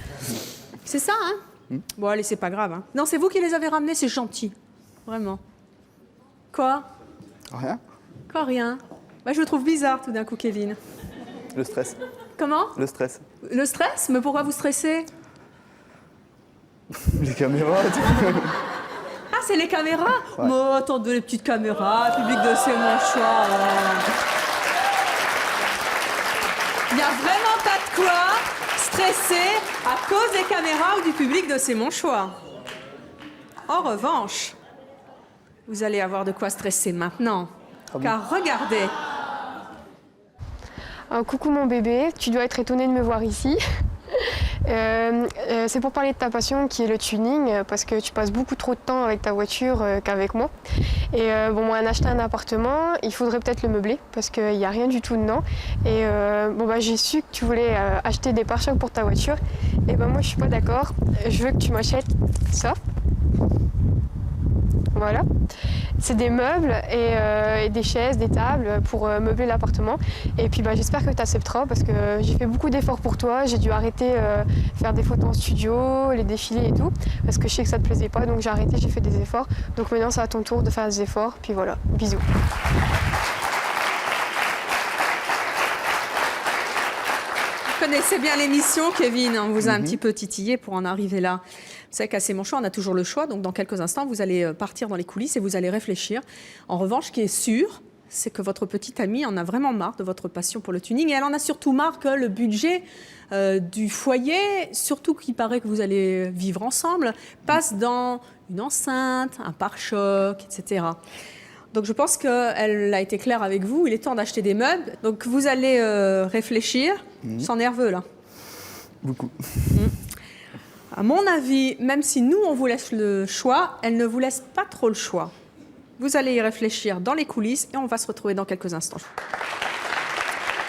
C'est ça, hein? Bon, allez, c'est pas grave. Hein. Non, c'est vous qui les avez ramenées, c'est gentil. Vraiment. Quoi? rien. Quoi, rien? Bah, je le trouve bizarre tout d'un coup, Kevin. Le stress. Comment? Le stress. Le stress? Mais pourquoi vous stressez? Les caméras, tout. Ah, c'est les caméras? Ouais. Mais attendez, les petites caméras, public de C'est mon choix. Il n'y a vraiment pas de quoi stresser à cause des caméras ou du public de C'est mon choix. En revanche, vous allez avoir de quoi stresser maintenant. Ah bon? Car regardez. Coucou mon bébé, tu dois être étonné de me voir ici. C'est pour parler de ta passion qui est le tuning, parce que tu passes beaucoup trop de temps avec ta voiture qu'avec moi. Et bon, moi, on a acheté un appartement, il faudrait peut-être le meubler parce qu'il n'y a rien du tout dedans. Et bon, bah, j'ai su que tu voulais acheter des pare-chocs pour ta voiture. Et ben moi, je suis pas d'accord. Je veux que tu m'achètes ça. Voilà. C'est des meubles et des chaises, des tables pour meubler l'appartement. Et puis bah, j'espère que tu accepteras parce que j'ai fait beaucoup d'efforts pour toi. J'ai dû arrêter faire des photos en studio, les défilés et tout, parce que je sais que ça te plaisait pas. Donc j'ai arrêté, j'ai fait des efforts. Donc maintenant c'est à ton tour de faire des efforts. Puis voilà, bisous. Vous connaissez bien l'émission, Kevin. On vous a un petit peu titillé pour en arriver là. Vous savez qu'à C'est mon choix, on a toujours le choix. Donc, dans quelques instants, vous allez partir dans les coulisses et vous allez réfléchir. En revanche, ce qui est sûr, c'est que votre petite amie en a vraiment marre de votre passion pour le tuning. Et elle en a surtout marre que le budget du foyer, surtout qu'il paraît que vous allez vivre ensemble, passe dans une enceinte, un pare-choc, etc. Donc, je pense qu'elle a été claire avec vous. Il est temps d'acheter des meubles. Donc, vous allez réfléchir. Sans nerveux, là. Beaucoup. À mon avis, même si nous, on vous laisse le choix, elle ne vous laisse pas trop le choix. Vous allez y réfléchir dans les coulisses et on va se retrouver dans quelques instants.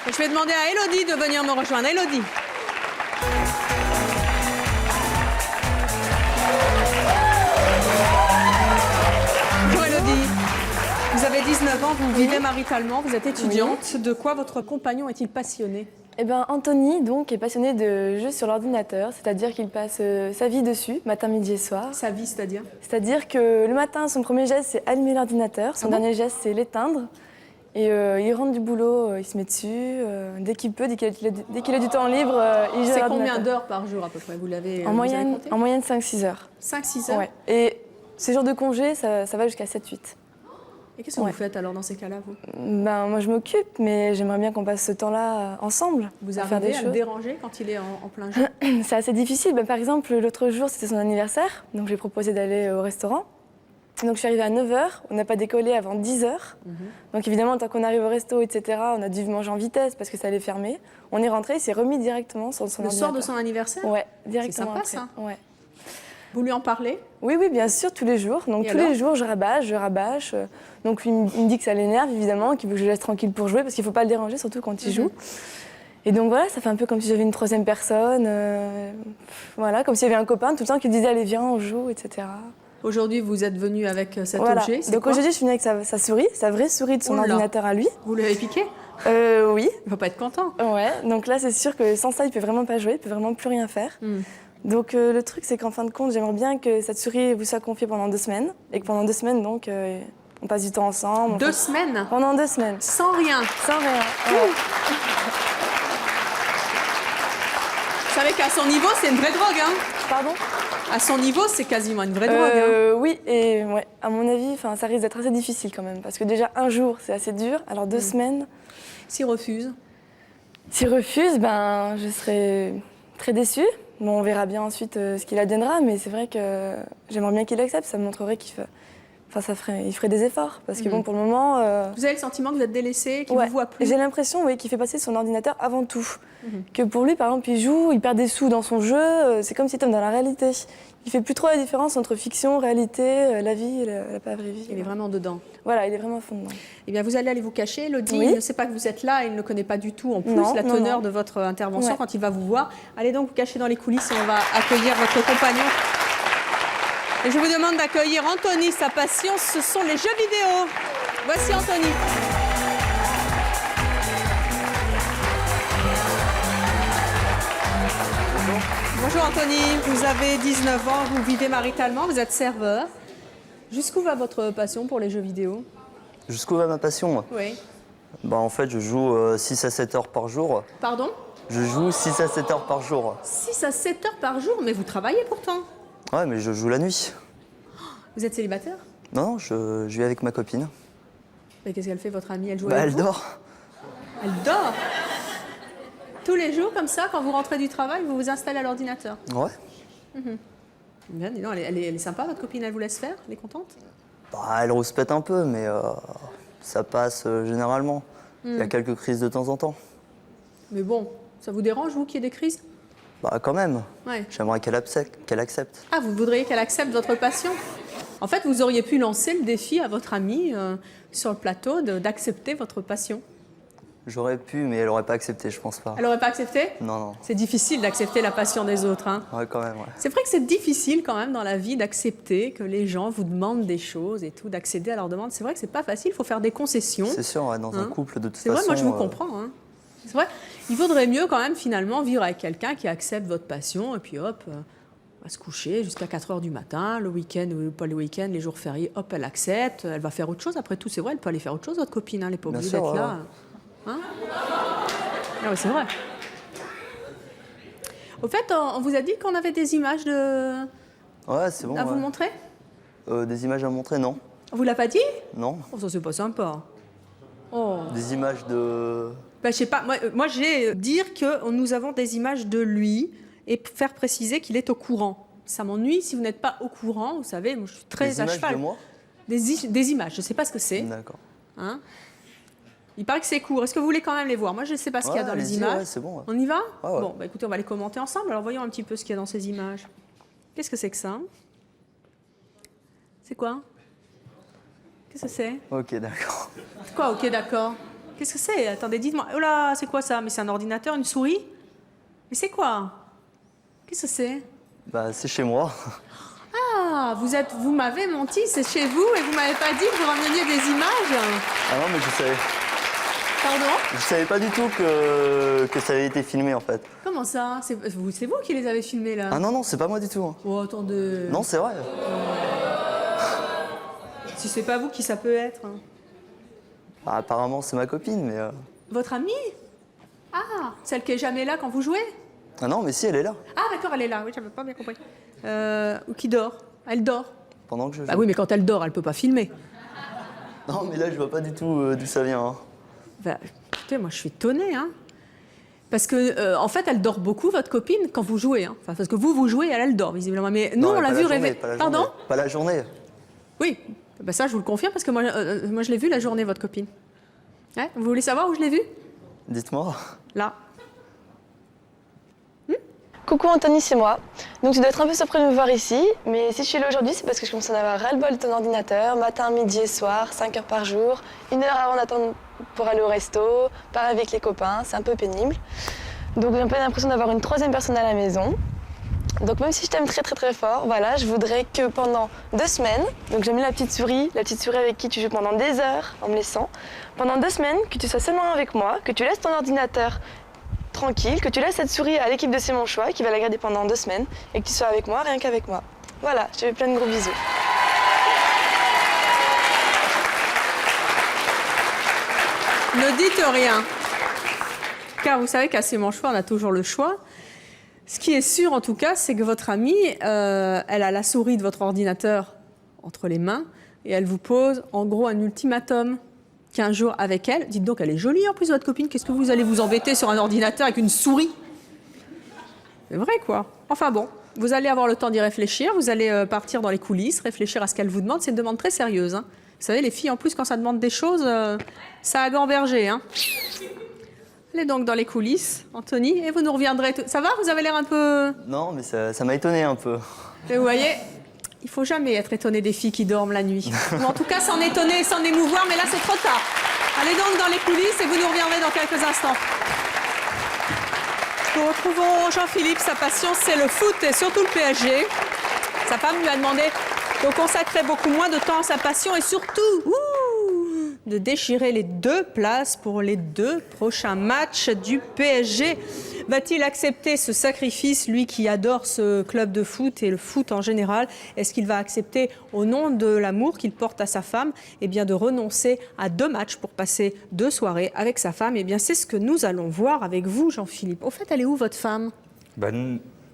Et je vais demander à Élodie de venir nous rejoindre. Élodie. Bonjour Élodie. Vous avez 19 ans, vous vivez maritalement, vous êtes étudiante. De quoi votre compagnon est-il passionné? Eh ben, Anthony donc, est passionné de jeux sur l'ordinateur, c'est-à-dire qu'il passe sa vie dessus, matin, midi et soir. Sa vie, c'est-à-dire? C'est-à-dire que le matin, son premier geste, c'est allumer l'ordinateur, son dernier geste, c'est l'éteindre. Et il rentre du boulot, il se met dessus, dès qu'il peut, dès qu'il a du temps libre, il joue à l'ordinateur. C'est combien d'heures par jour à peu près? Vous l'avez en moyenne 5-6 heures. 5-6 heures? Ouais. Et ces jours de congé, ça va jusqu'à 7-8. Et qu'est-ce que vous faites alors dans ces cas-là, vous? Ben, moi, je m'occupe, mais j'aimerais bien qu'on passe ce temps-là ensemble. Vous à faire des arrivez à choses. le déranger quand il est en plein jeu? C'est assez difficile. Ben, par exemple, l'autre jour, c'était son anniversaire, donc j'ai proposé d'aller au restaurant. Donc je suis arrivée à 9h, on n'a pas décollé avant 10h. Donc évidemment, tant qu'on arrive au resto, etc., on a dû manger en vitesse parce que ça allait fermer. On est rentré, il s'est remis directement sur son ordinateur. Le soir de son anniversaire? Ouais, directement. C'est sympa, après. ça. Ouais. Vous lui en parlez? Oui, bien sûr, tous les jours. Donc tous les jours, je rabâche. Donc lui, il me dit que ça l'énerve, évidemment, qu'il veut que je le laisse tranquille pour jouer, parce qu'il ne faut pas le déranger, surtout quand il joue. Et donc voilà, ça fait un peu comme si j'avais une troisième personne. Voilà, comme s'il y avait un copain tout le temps qui disait « Allez, viens, on joue », etc. Aujourd'hui, vous êtes venu avec cet objet. Donc aujourd'hui, je suis venue avec sa souris, sa vraie souris de son ordinateur à lui. Vous l'avez piqué? Oui. Il ne va pas être content. Ouais, donc là, c'est sûr que sans ça, il ne peut vraiment pas jouer, il ne peut vraiment plus rien faire. Donc le truc, c'est qu'en fin de compte, j'aimerais bien que cette souris vous soit confiée pendant 2 semaines. Et que pendant 2 semaines, donc, on passe du temps ensemble. 2 semaines? Pendant 2 semaines. Sans rien? Sans rien. Ouais. Vous savez qu'à son niveau, c'est une vraie drogue, hein? Pardon? À son niveau, c'est quasiment une vraie drogue. Hein. Oui, et ouais, à mon avis, ça risque d'être assez difficile quand même. Parce que déjà, un jour, c'est assez dur. Alors 2 semaines... S'il refuse? S'il refuse, ben, je serai très déçue. Bon, on verra bien ensuite ce qu'il adviendra, mais c'est vrai que j'aimerais bien qu'il accepte. Ça me montrerait qu'il il ferait des efforts. Parce que bon, pour le moment... Vous avez le sentiment que vous êtes délaissé, qu'il ne vous voit plus? J'ai l'impression qu'il fait passer son ordinateur avant tout. Que pour lui, par exemple, il joue, il perd des sous dans son jeu, c'est comme s'il était dans la réalité. Il fait plus trop la différence entre fiction, réalité, la vie et la pas vraie vie. Il est vraiment dedans. Voilà, il est vraiment à fond dedans. Eh bien, vous allez aller vous cacher. Elodie, Oui. il ne sait pas que vous êtes là, il ne connaît pas du tout, en plus, Non, la non, teneur non. de votre intervention Ouais. quand il va vous voir. Allez donc vous cacher dans les coulisses et on va accueillir votre compagnon. Et je vous demande d'accueillir Anthony. Sa passion, ce sont les jeux vidéo. Voici Anthony. Bonjour Anthony, vous avez 19 ans, vous vivez maritalement, vous êtes serveur. Jusqu'où va votre passion pour les jeux vidéo? Jusqu'où va ma passion? Oui. Bah, en fait, je joue 6 à 7 heures par jour. Pardon? Je joue 6 à 7 heures par jour. 6 à 7 heures par jour, mais vous travaillez pourtant. Ouais, mais je joue la nuit. Vous êtes célibataire? Non, je vis avec ma copine. Mais qu'est-ce qu'elle fait, votre amie? Elle joue Bah, avec elle vous? dort. Elle dort? Tous les jours, comme ça, quand vous rentrez du travail, vous vous installez à l'ordinateur? Ouais. Bien, dis donc, elle est sympa, votre copine, elle vous laisse faire? Elle est contente? Bah, elle rouspète un peu, mais ça passe généralement. Il y a quelques crises de temps en temps. Mais bon, ça vous dérange, vous, qu'il y ait des crises? Bah, quand même. Ouais. J'aimerais qu'elle accepte. Ah, vous voudriez qu'elle accepte votre passion? En fait, vous auriez pu lancer le défi à votre amie sur le plateau d'accepter votre passion. J'aurais pu, mais elle aurait pas accepté, je pense pas. Elle n'aurait pas accepté? Non, non. C'est difficile d'accepter la passion des autres, hein. Ouais, quand même, ouais. C'est vrai que c'est difficile quand même dans la vie d'accepter que les gens vous demandent des choses et tout, d'accéder à leurs demandes. C'est vrai que c'est pas facile, il faut faire des concessions. C'est sûr, ouais, dans un Hein. couple, de toute C'est façon... vrai, moi je vous comprends. Hein. C'est vrai, il vaudrait mieux quand même finalement vivre avec quelqu'un qui accepte votre passion et puis hop, on va se coucher jusqu'à 4 heures du matin, le week-end ou pas le week-end, les jours fériés, hop, elle accepte, elle va faire autre chose. Après tout, c'est vrai, elle peut aller faire autre chose, votre copine, hein, elle n'est pas Bien obligée sûr, d'être ouais, là. Hein. Ah ouais, c'est vrai. Au fait, on vous a dit qu'on avait des images Ouais, c'est bon, à vous ouais. montrer? Des images à montrer, non. On vous l'a pas dit? Non. Oh, ça c'est pas sympa. Oh. Des images de... Bah, je sais pas, moi j'ai dire que nous avons des images de lui et faire préciser qu'il est au courant. Ça m'ennuie si vous n'êtes pas au courant, vous savez, moi je suis très Des à images cheval. de moi. Des images, je sais pas ce que c'est. D'accord. Hein. Il paraît que c'est court. Est-ce que vous voulez quand même les voir? Moi je ne sais pas ce qu'il y a dans les allez-y, images. ouais, c'est bon. Ouais. On y va? Ouais, ouais. Bon, bah, écoutez, on va les commenter ensemble. Alors voyons un petit peu ce qu'il y a dans ces images. Qu'est-ce que c'est que ça? C'est quoi? Qu'est-ce que c'est? Ok, d'accord. C'est quoi? Ok, d'accord. Qu'est-ce que c'est? Attendez, dites-moi. Oh là, c'est quoi ça? Mais c'est un ordinateur, une souris? Mais c'est quoi? Qu'est-ce que c'est? Bah, c'est chez moi. Ah, vous m'avez menti, c'est chez vous et vous m'avez pas dit que vous rameniez des images? Ah non, mais Pardon? je savais pas du tout que ça avait été filmé, en fait. Comment ça? C'est vous qui les avez filmés là? Ah non, non, c'est pas moi du tout. Hein. Oh, attendez. Non, c'est vrai. Si c'est pas vous, qui ça peut être? Bah, apparemment, c'est ma copine, mais... Votre amie? Ah, celle qui est jamais là quand vous jouez? Ah non, mais si, elle est là. Ah d'accord, elle est là, oui, j'avais pas bien compris. Ou qui dort? Elle dort? Pendant que je joue. Bah oui, mais quand elle dort, elle peut pas filmer. Non, mais là, je vois pas du tout d'où ça vient. Hein. Bah, écoutez, moi je suis étonnée, hein. Parce que, en fait, elle dort beaucoup, votre copine, quand vous jouez. Hein. Enfin, parce que vous jouez, elle dort, visiblement. Mais nous, Non, on mais l'a pas vu la journée, rêver. pas la Pardon? journée. Pas la journée. Oui, bah, ça, je vous le confirme, parce que moi je l'ai vu la journée, votre copine. Ouais, vous voulez savoir où je l'ai vue? Dites-moi. Là. Coucou Anthony, c'est moi. Donc tu dois être un peu surpris de me voir ici, mais si je suis là aujourd'hui, c'est parce que je commence à en avoir ras-le-bol de ton ordinateur, matin, midi et soir, 5 heures par jour, 1 heure avant d'attendre pour aller au resto, parler avec les copains, c'est un peu pénible. Donc j'ai un peu l'impression d'avoir une troisième personne à la maison. Donc même si je t'aime très très très fort, voilà, je voudrais que pendant 2 semaines, donc j'ai mis la petite souris avec qui tu joues pendant des heures en me laissant, pendant 2 semaines, que tu sois seulement avec moi, que tu laisses ton ordinateur tranquille, que tu laisses cette souris à l'équipe de C'est mon choix, qui va la garder pendant 2 semaines, et que tu sois avec moi, rien qu'avec moi. Voilà, je te fais plein de gros bisous. Ne dites rien. Car vous savez qu'à C'est mon choix, on a toujours le choix. Ce qui est sûr, en tout cas, c'est que votre amie, elle a la souris de votre ordinateur entre les mains et elle vous pose, en gros, un ultimatum. 15 jours avec elle. Dites donc, elle est jolie, en plus, votre copine. Qu'est-ce que vous allez vous embêter sur un ordinateur avec une souris? C'est vrai, quoi. Enfin bon, vous allez avoir le temps d'y réfléchir. Vous allez partir dans les coulisses, réfléchir à ce qu'elle vous demande. C'est une demande très sérieuse. Hein. Vous savez, les filles, en plus, quand ça demande des choses, ça a gambergé. Hein. Allez donc dans les coulisses, Anthony, et vous nous reviendrez. Ça va? Vous avez l'air un peu... Non, mais ça m'a étonné un peu. Et vous voyez, il faut jamais être étonné des filles qui dorment la nuit. Ou en tout cas, s'en étonner, s'en émouvoir, mais là, c'est trop tard. Allez donc dans les coulisses et vous nous reviendrez dans quelques instants. Nous retrouvons Jean-Philippe. Sa passion, c'est le foot et surtout le PSG. Sa femme lui a demandé de consacrer beaucoup moins de temps à sa passion et surtout de déchirer les 2 places pour les 2 prochains matchs du PSG. Va-t-il accepter ce sacrifice, lui qui adore ce club de foot et le foot en général? Est-ce qu'il va accepter, au nom de l'amour qu'il porte à sa femme, eh bien de renoncer à 2 matchs pour passer 2 soirées avec sa femme? Eh bien, c'est ce que nous allons voir avec vous, Jean-Philippe. Au fait, elle est où, votre femme?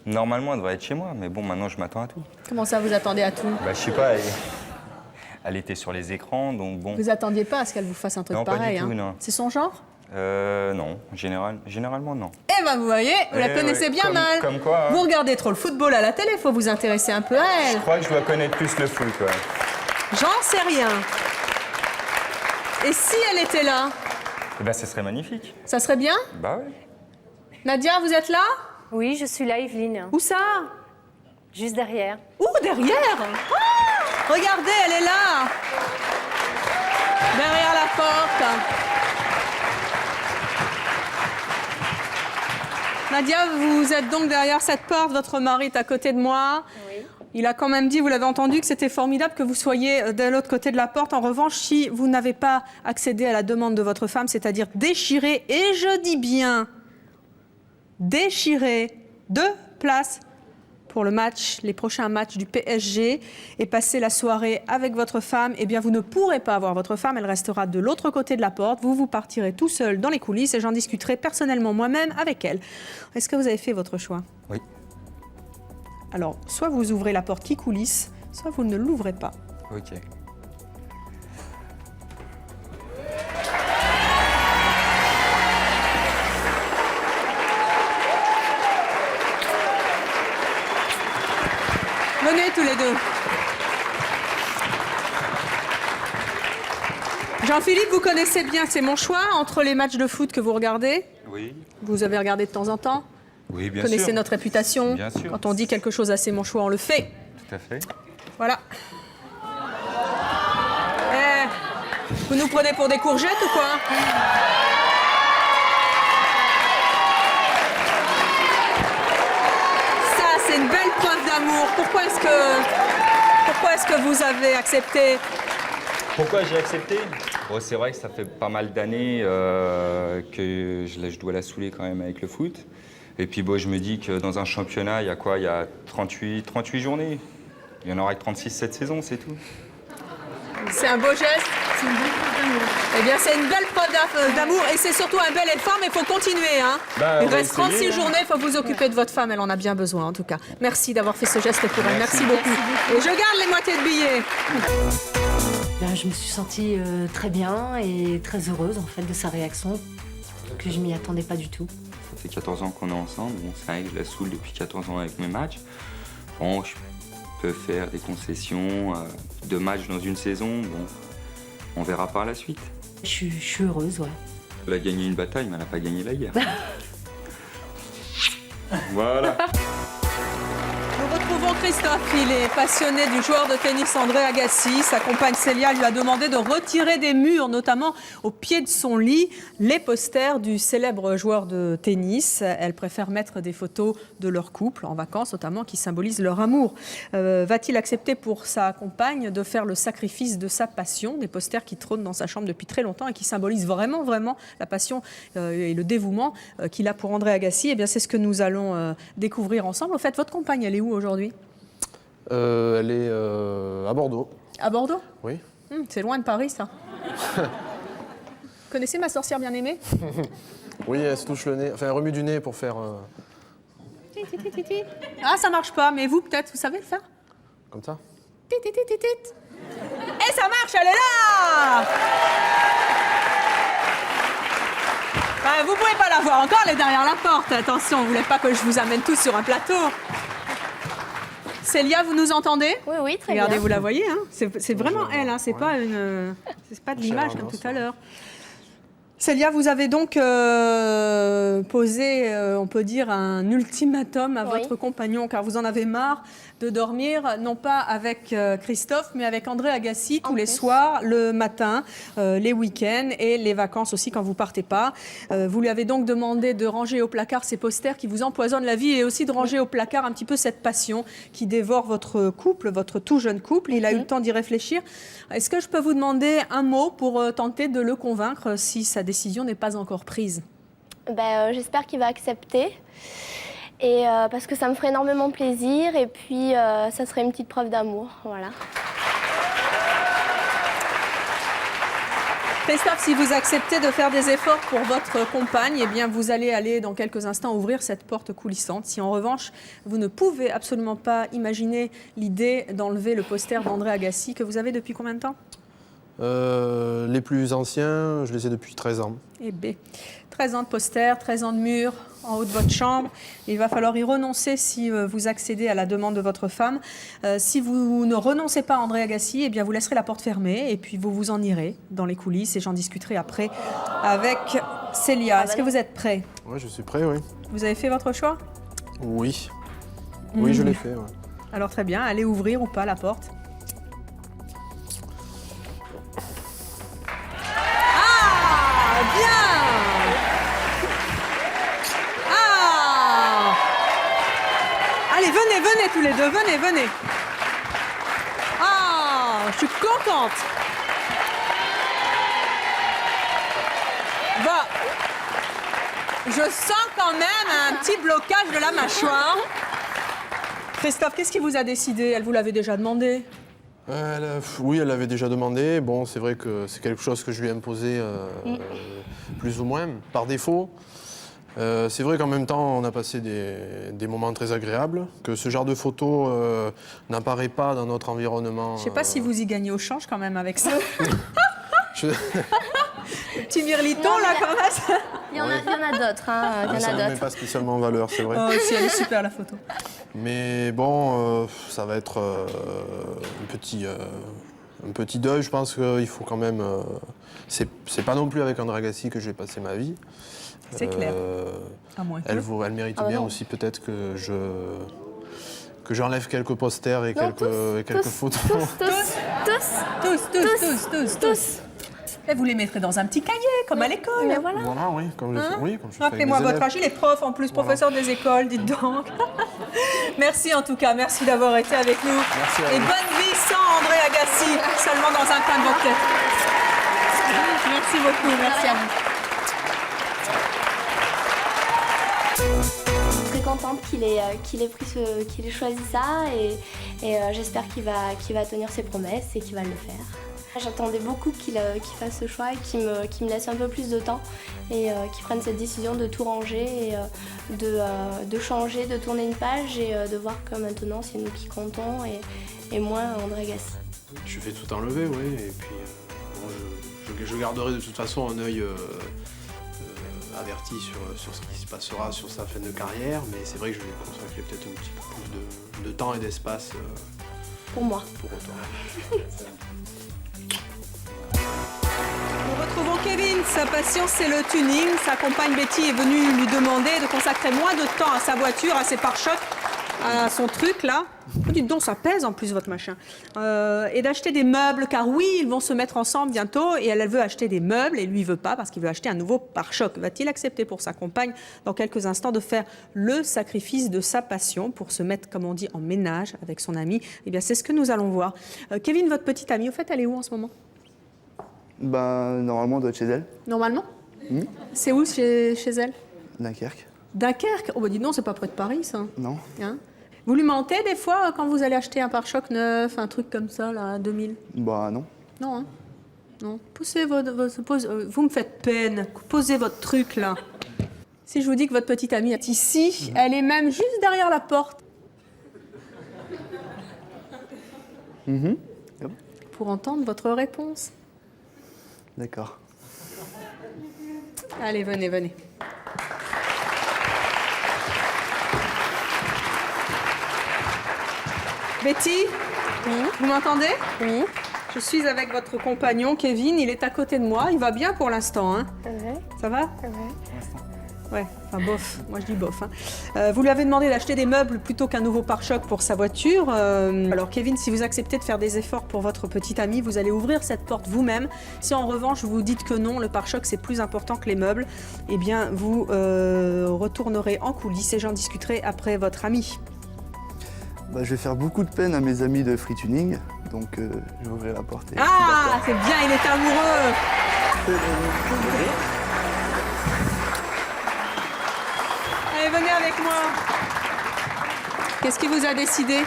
Normalement, elle devrait être chez moi, mais bon, maintenant, je m'attends à tout. Comment ça, vous attendez à tout? Je sais pas, elle était sur les écrans, donc bon. Vous attendiez pas à ce qu'elle vous fasse un truc Non, pas pareil, du tout, hein. non. C'est son genre? Non, généralement, non. Eh ben, vous voyez, vous la connaissez bien mal. Comme quoi, hein. Vous regardez trop le football à la télé, il faut vous intéresser un peu à elle. Je crois que je dois connaître plus le foot, ouais. J'en sais rien. Et si elle était là? Eh ben, ce serait magnifique. Ça serait bien? Bah ouais. Nadia, vous êtes là? Oui, je suis là, Evelyne. Où ça? Juste derrière. Ouh, derrière! Ah, regardez, elle est là! Derrière la porte. Nadia, vous êtes donc derrière cette porte, votre mari est à côté de moi. Oui. Il a quand même dit, vous l'avez entendu, que c'était formidable que vous soyez de l'autre côté de la porte. En revanche, si vous n'avez pas accédé à la demande de votre femme, c'est-à-dire déchirer, et je dis bien déchirer 2 places pour le match, les prochains matchs du PSG et passer la soirée avec votre femme, eh bien vous ne pourrez pas avoir votre femme, elle restera de l'autre côté de la porte. Vous partirez tout seul dans les coulisses et j'en discuterai personnellement moi-même avec elle. Est-ce que vous avez fait votre choix? Oui. Alors, soit vous ouvrez la porte qui coulisse, soit vous ne l'ouvrez pas. Ok. Venez tous les deux. Jean-Philippe, vous connaissez bien, c'est mon choix, entre les matchs de foot que vous regardez. Oui. Vous avez regardé de temps en temps. Oui, bien Vous connaissez sûr. notre réputation. Bien sûr. Quand on dit quelque chose à c'est mon choix, on le fait. Tout à fait. Voilà. Vous nous prenez pour des courgettes ou quoi? Ça, c'est une belle preuve d'amour. Pourquoi est-ce que vous avez accepté? Pourquoi j'ai accepté? Bon, c'est vrai que ça fait pas mal d'années que je dois la saouler quand même avec le foot. Et puis bon, je me dis que dans un championnat, il y a quoi? Il y a 38 journées. Il y en aura que 36 cette saison, c'est tout. C'est un beau geste. C'est une belle preuve d'amour. Eh bien, c'est une belle preuve d'amour et c'est surtout un bel effort, mais il faut continuer. Hein. Il reste 36 journées, il faut vous occuper de votre femme, elle en a bien besoin en tout cas. Merci d'avoir fait ce geste pour elle, merci beaucoup. Et je garde les moitiés de billets. Je me suis sentie très bien et très heureuse en fait de sa réaction, que je m'y attendais pas du tout. Ça fait 14 ans qu'on est ensemble, bon, c'est vrai que je la saoule depuis 14 ans avec mes matchs. Bon, je peux faire des concessions, 2 matchs dans une saison, bon, on verra par la suite. Je suis heureuse, ouais. Elle a gagné une bataille, mais elle n'a pas gagné la guerre. Voilà. Nous retrouvons Christophe, il est passionné du joueur de tennis André Agassi. Sa compagne Célia lui a demandé de retirer des murs, notamment au pied de son lit, les posters du célèbre joueur de tennis. Elle préfère mettre des photos de leur couple, en vacances notamment, qui symbolisent leur amour. Va-t-il accepter pour sa compagne de faire le sacrifice de sa passion, des posters qui trônent dans sa chambre depuis très longtemps et qui symbolisent vraiment, vraiment la passion et le dévouement qu'il a pour André Agassi? Eh bien, c'est ce que nous allons découvrir ensemble. Au fait, votre compagne, elle est où aujourd'hui? Elle est à Bordeaux. À Bordeaux? Oui. C'est loin de Paris, ça. Vous connaissez Ma sorcière bien-aimée? Oui, elle se touche le nez, enfin elle remue du nez pour faire... Ah, ça marche pas, mais vous, peut-être, vous savez le faire? Comme ça. Et ça marche, elle est là! Ben, vous pouvez pas la voir encore, elle est derrière la porte. Attention, vous voulez pas que je vous amène tous sur un plateau. Célia, vous nous entendez? Oui, oui, très Regardez, bien. vous la voyez, hein? C'est vraiment elle, hein? C'est pas de l'image comme tout à l'heure. Célia, vous avez donc posé, on peut dire, un ultimatum à votre compagnon, car vous en avez marre de dormir, non pas avec Christophe, mais avec André Agassi, tous les soirs, le matin, les week-ends et les vacances aussi quand vous partez pas. Vous lui avez donc demandé de ranger au placard ces posters qui vous empoisonnent la vie et aussi de ranger au placard un petit peu cette passion qui dévore votre couple, votre tout jeune couple. Il a eu le temps d'y réfléchir. Est-ce que je peux vous demander un mot pour tenter de le convaincre si sa décision n'est pas encore prise? J'espère qu'il va accepter. Et parce que ça me ferait énormément plaisir et puis ça serait une petite preuve d'amour, voilà. Christophe, si vous acceptez de faire des efforts pour votre compagne, eh bien vous allez aller dans quelques instants ouvrir cette porte coulissante. Si en revanche, vous ne pouvez absolument pas imaginer l'idée d'enlever le poster d'André Agassi que vous avez depuis combien de temps? Les plus anciens, je les ai depuis 13 ans. Eh bien, 13 ans de poster, 13 ans de mur en haut de votre chambre. Il va falloir y renoncer si vous accédez à la demande de votre femme. Si vous ne renoncez pas à André Agassi, eh bien vous laisserez la porte fermée et puis vous vous en irez dans les coulisses et j'en discuterai après avec Célia. Est-ce que vous êtes prêts? Oui, je suis prêt, oui. Vous avez fait votre choix? Oui. Oui, je l'ai fait, ouais. Alors très bien, allez ouvrir ou pas la porte. Allez, venez tous les deux, venez. Ah, je suis contente. Bon, je sens quand même un petit blocage de la mâchoire. Christophe, qu'est-ce qui vous a décidé? Elle vous l'avait déjà demandé? Oui, elle l'avait déjà demandé. Bon, c'est vrai que c'est quelque chose que je lui ai imposé plus ou moins, par défaut. C'est vrai qu'en même temps, on a passé des moments très agréables, que ce genre de photos n'apparaît pas dans notre environnement. Je ne sais pas si vous y gagnez au change quand même avec ça. Petit mirliton, là, quand même. Il y en a d'autres, hein. Ça ne met pas spécialement en valeur, c'est vrai. Oh, si, elle est super, la photo. Mais bon, ça va être un petit deuil. Je pense qu'il faut quand même... c'est pas non plus avec André Agassi que j'ai passé ma vie. C'est clair. À moins que... Elle mérite bien aussi peut-être que j'enlève quelques posters et quelques photos. Tous. Et vous les mettrez dans un petit cahier, comme à l'école. Mais voilà. Voilà, oui, comme je fais avec mes Rappelez-moi votre élèves. âge, il est prof en plus, professeur des écoles, dites donc. Merci en tout cas, merci d'avoir été avec nous. Merci à Et vous. bonne vie sans André Agassi, seulement dans un coin de votre tête. Merci beaucoup, merci à vous. Très contente qu'il ait choisi ça et j'espère qu'il va tenir ses promesses et qu'il va le faire. J'attendais beaucoup qu'il fasse ce choix et qu'il me laisse un peu plus de temps et qu'il prenne cette décision de tout ranger et de changer, de tourner une page et de voir que maintenant c'est nous qui comptons et moins André Agassi. Je vais tout enlever, oui, et puis je garderai de toute façon un œil averti sur ce qui se passera sur sa fin de carrière, mais c'est vrai que je vais consacrer peut-être un petit peu plus de temps et d'espace Pour moi. pour autant. Nous retrouvons Kevin, sa passion c'est le tuning. Sa compagne Betty est venue lui demander de consacrer moins de temps à sa voiture, à ses pare-chocs, à son truc là. Oh, dites donc, ça pèse en plus votre machin. Et d'acheter des meubles, car oui, ils vont se mettre ensemble bientôt et elle veut acheter des meubles et lui veut pas parce qu'il veut acheter un nouveau pare-choc. Va-t-il accepter pour sa compagne dans quelques instants de faire le sacrifice de sa passion pour se mettre, comme on dit, en ménage avec son ami? Eh bien, c'est ce que nous allons voir. Kevin, votre petite amie, au fait, elle est où en ce moment? Normalement, elle doit être chez elle. Normalement? C'est où chez elle? Dunkerque. Dunkerque? Oh bah dis donc, c'est pas près de Paris ça. Non. Hein? Vous lui mentez des fois quand vous allez acheter un pare-choc neuf, un truc comme ça, là, à 2000? Non. Non, hein? Non. Vous me faites peine. Posez votre truc là. Si je vous dis que votre petite amie est ici, elle est même juste derrière la porte. Pour entendre votre réponse. D'accord. Allez, venez, venez. Betty, vous m'entendez? Oui. Je suis avec votre compagnon, Kevin. Il est à côté de moi. Il va bien pour l'instant. Hein. Ça va? Ouais, enfin bof. Moi, je dis bof. Hein. Vous lui avez demandé d'acheter des meubles plutôt qu'un nouveau pare-choc pour sa voiture. Alors, Kevin, si vous acceptez de faire des efforts pour votre petite amie, vous allez ouvrir cette porte vous-même. Si en revanche, vous dites que non, le pare-choc, c'est plus important que les meubles, eh bien, vous retournerez en coulisses et j'en discuterai après votre ami. Bah, je vais faire beaucoup de peine à mes amis de Free Tuning, donc je vais ouvrir la porte. Ah, c'est bien, il est amoureux. Allez, venez avec moi. Qu'est-ce qui vous a décidé?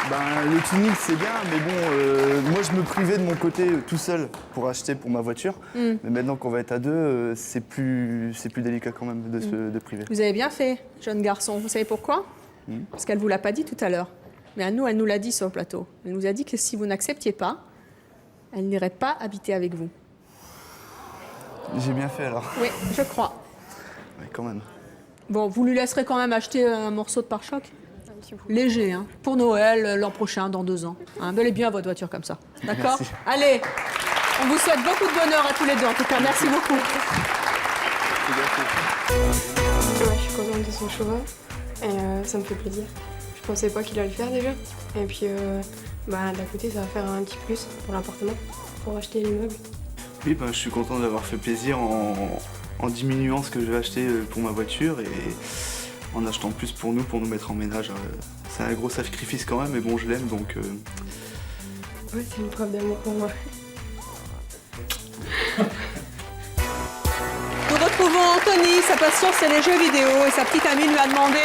Ben, le tuning c'est bien, mais bon, moi je me privais de mon côté tout seul pour acheter pour ma voiture. Mais maintenant qu'on va être à deux, c'est plus délicat quand même de priver. Vous avez bien fait, jeune garçon. Vous savez pourquoi? Parce qu'elle ne vous l'a pas dit tout à l'heure. Mais à nous, elle nous l'a dit sur le plateau. Elle nous a dit que si vous n'acceptiez pas, elle n'irait pas habiter avec vous. J'ai bien fait alors. Oui, je crois. Ouais, quand même. Bon, vous lui laisserez quand même acheter un morceau de pare-choc? Léger, hein. Pour Noël, l'an prochain, dans 2 ans. Hein, bel et bien votre voiture comme ça. D'accord? Allez, on vous souhaite beaucoup de bonheur à tous les deux. En tout cas, merci beaucoup. Ouais, je suis contente de son choix et ça me fait plaisir. Je pensais pas qu'il allait le faire déjà. Et puis, d'un côté, ça va faire un petit plus pour l'appartement, pour acheter les meubles. Oui, ben, je suis content d'avoir fait plaisir en diminuant ce que je vais acheter pour ma voiture et en achetant plus pour nous mettre en ménage. C'est un gros sacrifice quand même, mais bon, je l'aime donc. Ouais, c'est une preuve d'amour pour moi. Nous retrouvons Anthony, sa passion c'est les jeux vidéo et sa petite amie lui a demandé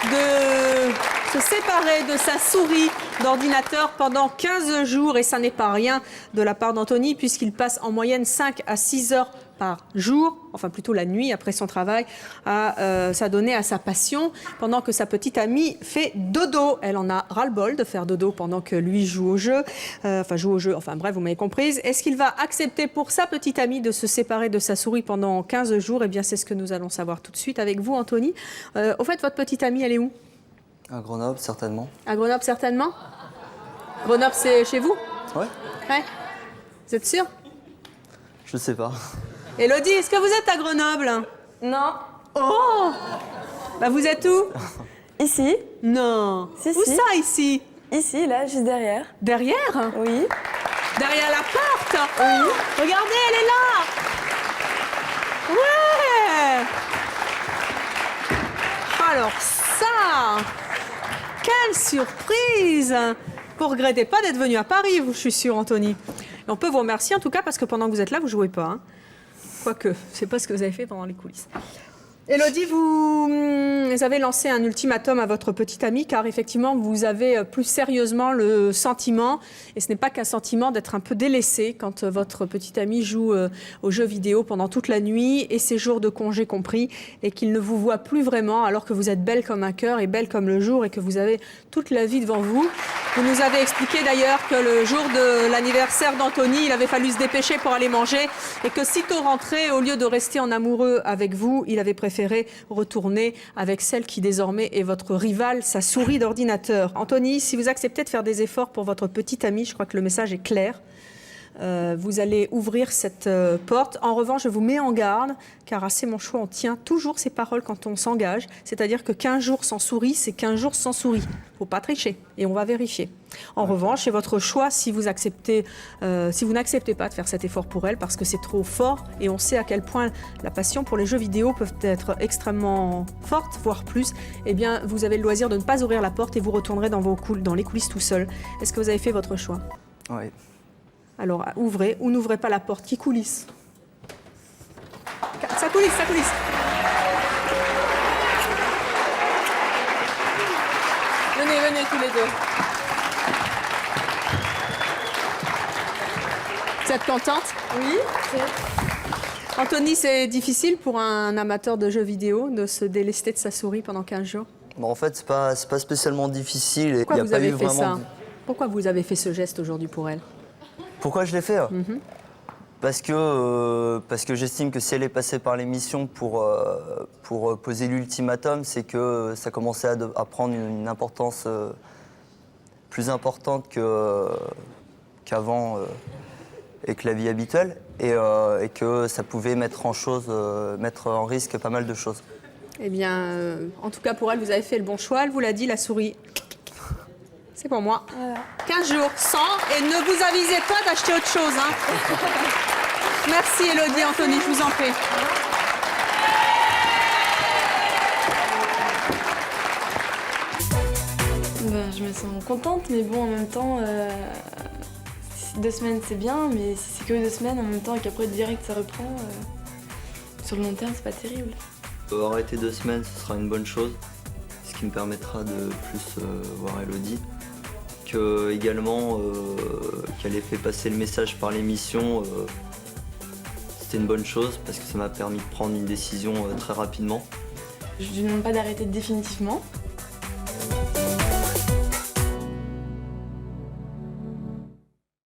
de se séparer de sa souris d'ordinateur pendant 15 jours et ça n'est pas rien de la part d'Anthony puisqu'il passe en moyenne 5 à 6 heures par jour, enfin plutôt la nuit après son travail, à s'adonner à sa passion pendant que sa petite amie fait dodo. Elle en a ras-le-bol de faire dodo pendant que lui joue au jeu, enfin bref, vous m'avez comprise. Est-ce qu'il va accepter pour sa petite amie de se séparer de sa souris pendant 15 jours? Eh bien, c'est ce que nous allons savoir tout de suite avec vous, Anthony. Au fait, votre petite amie, elle est où? À Grenoble, certainement. À Grenoble, certainement? Grenoble, c'est chez vous? Ouais. Ouais. Vous êtes sûr? Je sais pas. Élodie, est-ce que vous êtes à Grenoble? Non. Oh! Bah vous êtes où? Ici. Non. Si, Où si. ça, ici? Ici, là, juste derrière. Derrière? Oui. Derrière la porte? Oui. Regardez, elle est là! Ouais! Alors ça! Quelle surprise! Vous ne regrettez pas d'être venu à Paris, je suis sûre, Anthony. Et on peut vous remercier en tout cas parce que pendant que vous êtes là, vous ne jouez pas. Hein. Quoique, c'est pas ce que vous avez fait pendant les coulisses. Élodie, vous avez lancé un ultimatum à votre petite amie car effectivement, vous avez plus sérieusement le sentiment, et ce n'est pas qu'un sentiment, d'être un peu délaissé quand votre petite amie joue aux jeux vidéo pendant toute la nuit et ses jours de congé compris, et qu'il ne vous voit plus vraiment alors que vous êtes belle comme un cœur et belle comme le jour et que vous avez toute la vie devant vous. Vous nous avez expliqué d'ailleurs que le jour de l'anniversaire d'Anthony, il avait fallu se dépêcher pour aller manger et que sitôt rentré, au lieu de rester en amoureux avec vous, il avait préféré retourner avec celle qui désormais est votre rivale, sa souris d'ordinateur. Anthony, si vous acceptez de faire des efforts pour votre petite amie, je crois que le message est clair. Vous allez ouvrir cette porte. En revanche, je vous mets en garde, car c'est mon choix, on tient toujours ses paroles quand on s'engage. C'est-à-dire que 15 jours sans souris, c'est 15 jours sans souris. Il ne faut pas tricher et on va vérifier. En revanche, c'est votre choix si vous n'acceptez pas de faire cet effort pour elle, parce que c'est trop fort et on sait à quel point la passion pour les jeux vidéo peut être extrêmement forte, voire plus. Eh bien, vous avez le loisir de ne pas ouvrir la porte et vous retournerez dans les coulisses tout seul. Est-ce que vous avez fait votre choix? Oui. Alors, ouvrez ou n'ouvrez pas la porte qui coulisse. Ça coulisse, ça coulisse. Venez, venez tous les deux. Vous êtes contente? Oui. Anthony, c'est difficile pour un amateur de jeux vidéo de se délester de sa souris pendant 15 jours? Bon, en fait, c'est pas spécialement difficile. Pourquoi Il y a vous pas avez eu fait vraiment... ça? Pourquoi vous avez fait ce geste aujourd'hui pour elle? Pourquoi je l'ai fait? Parce que j'estime que si elle est passée par l'émission pour poser l'ultimatum, c'est que ça commençait à prendre une importance plus importante qu'avant et que la vie habituelle, et que ça pouvait mettre en risque pas mal de choses. Eh bien, en tout cas pour elle, vous avez fait le bon choix. Elle vous l'a dit, la souris. C'est pour moi. Voilà. 15 jours sans, et ne vous avisez pas d'acheter autre chose. Hein. Merci Élodie, Anthony, je vous en prie. Ben, je me sens contente, mais bon, en même temps, 2 semaines c'est bien, mais si c'est que 2 semaines en même temps et qu'après direct ça reprend, sur le long terme c'est pas terrible. Arrêter 2 semaines, ce sera une bonne chose, ce qui me permettra de plus voir Élodie. Également qu'elle ait fait passer le message par l'émission, c'était une bonne chose parce que ça m'a permis de prendre une décision très rapidement. Je lui demande pas d'arrêter définitivement,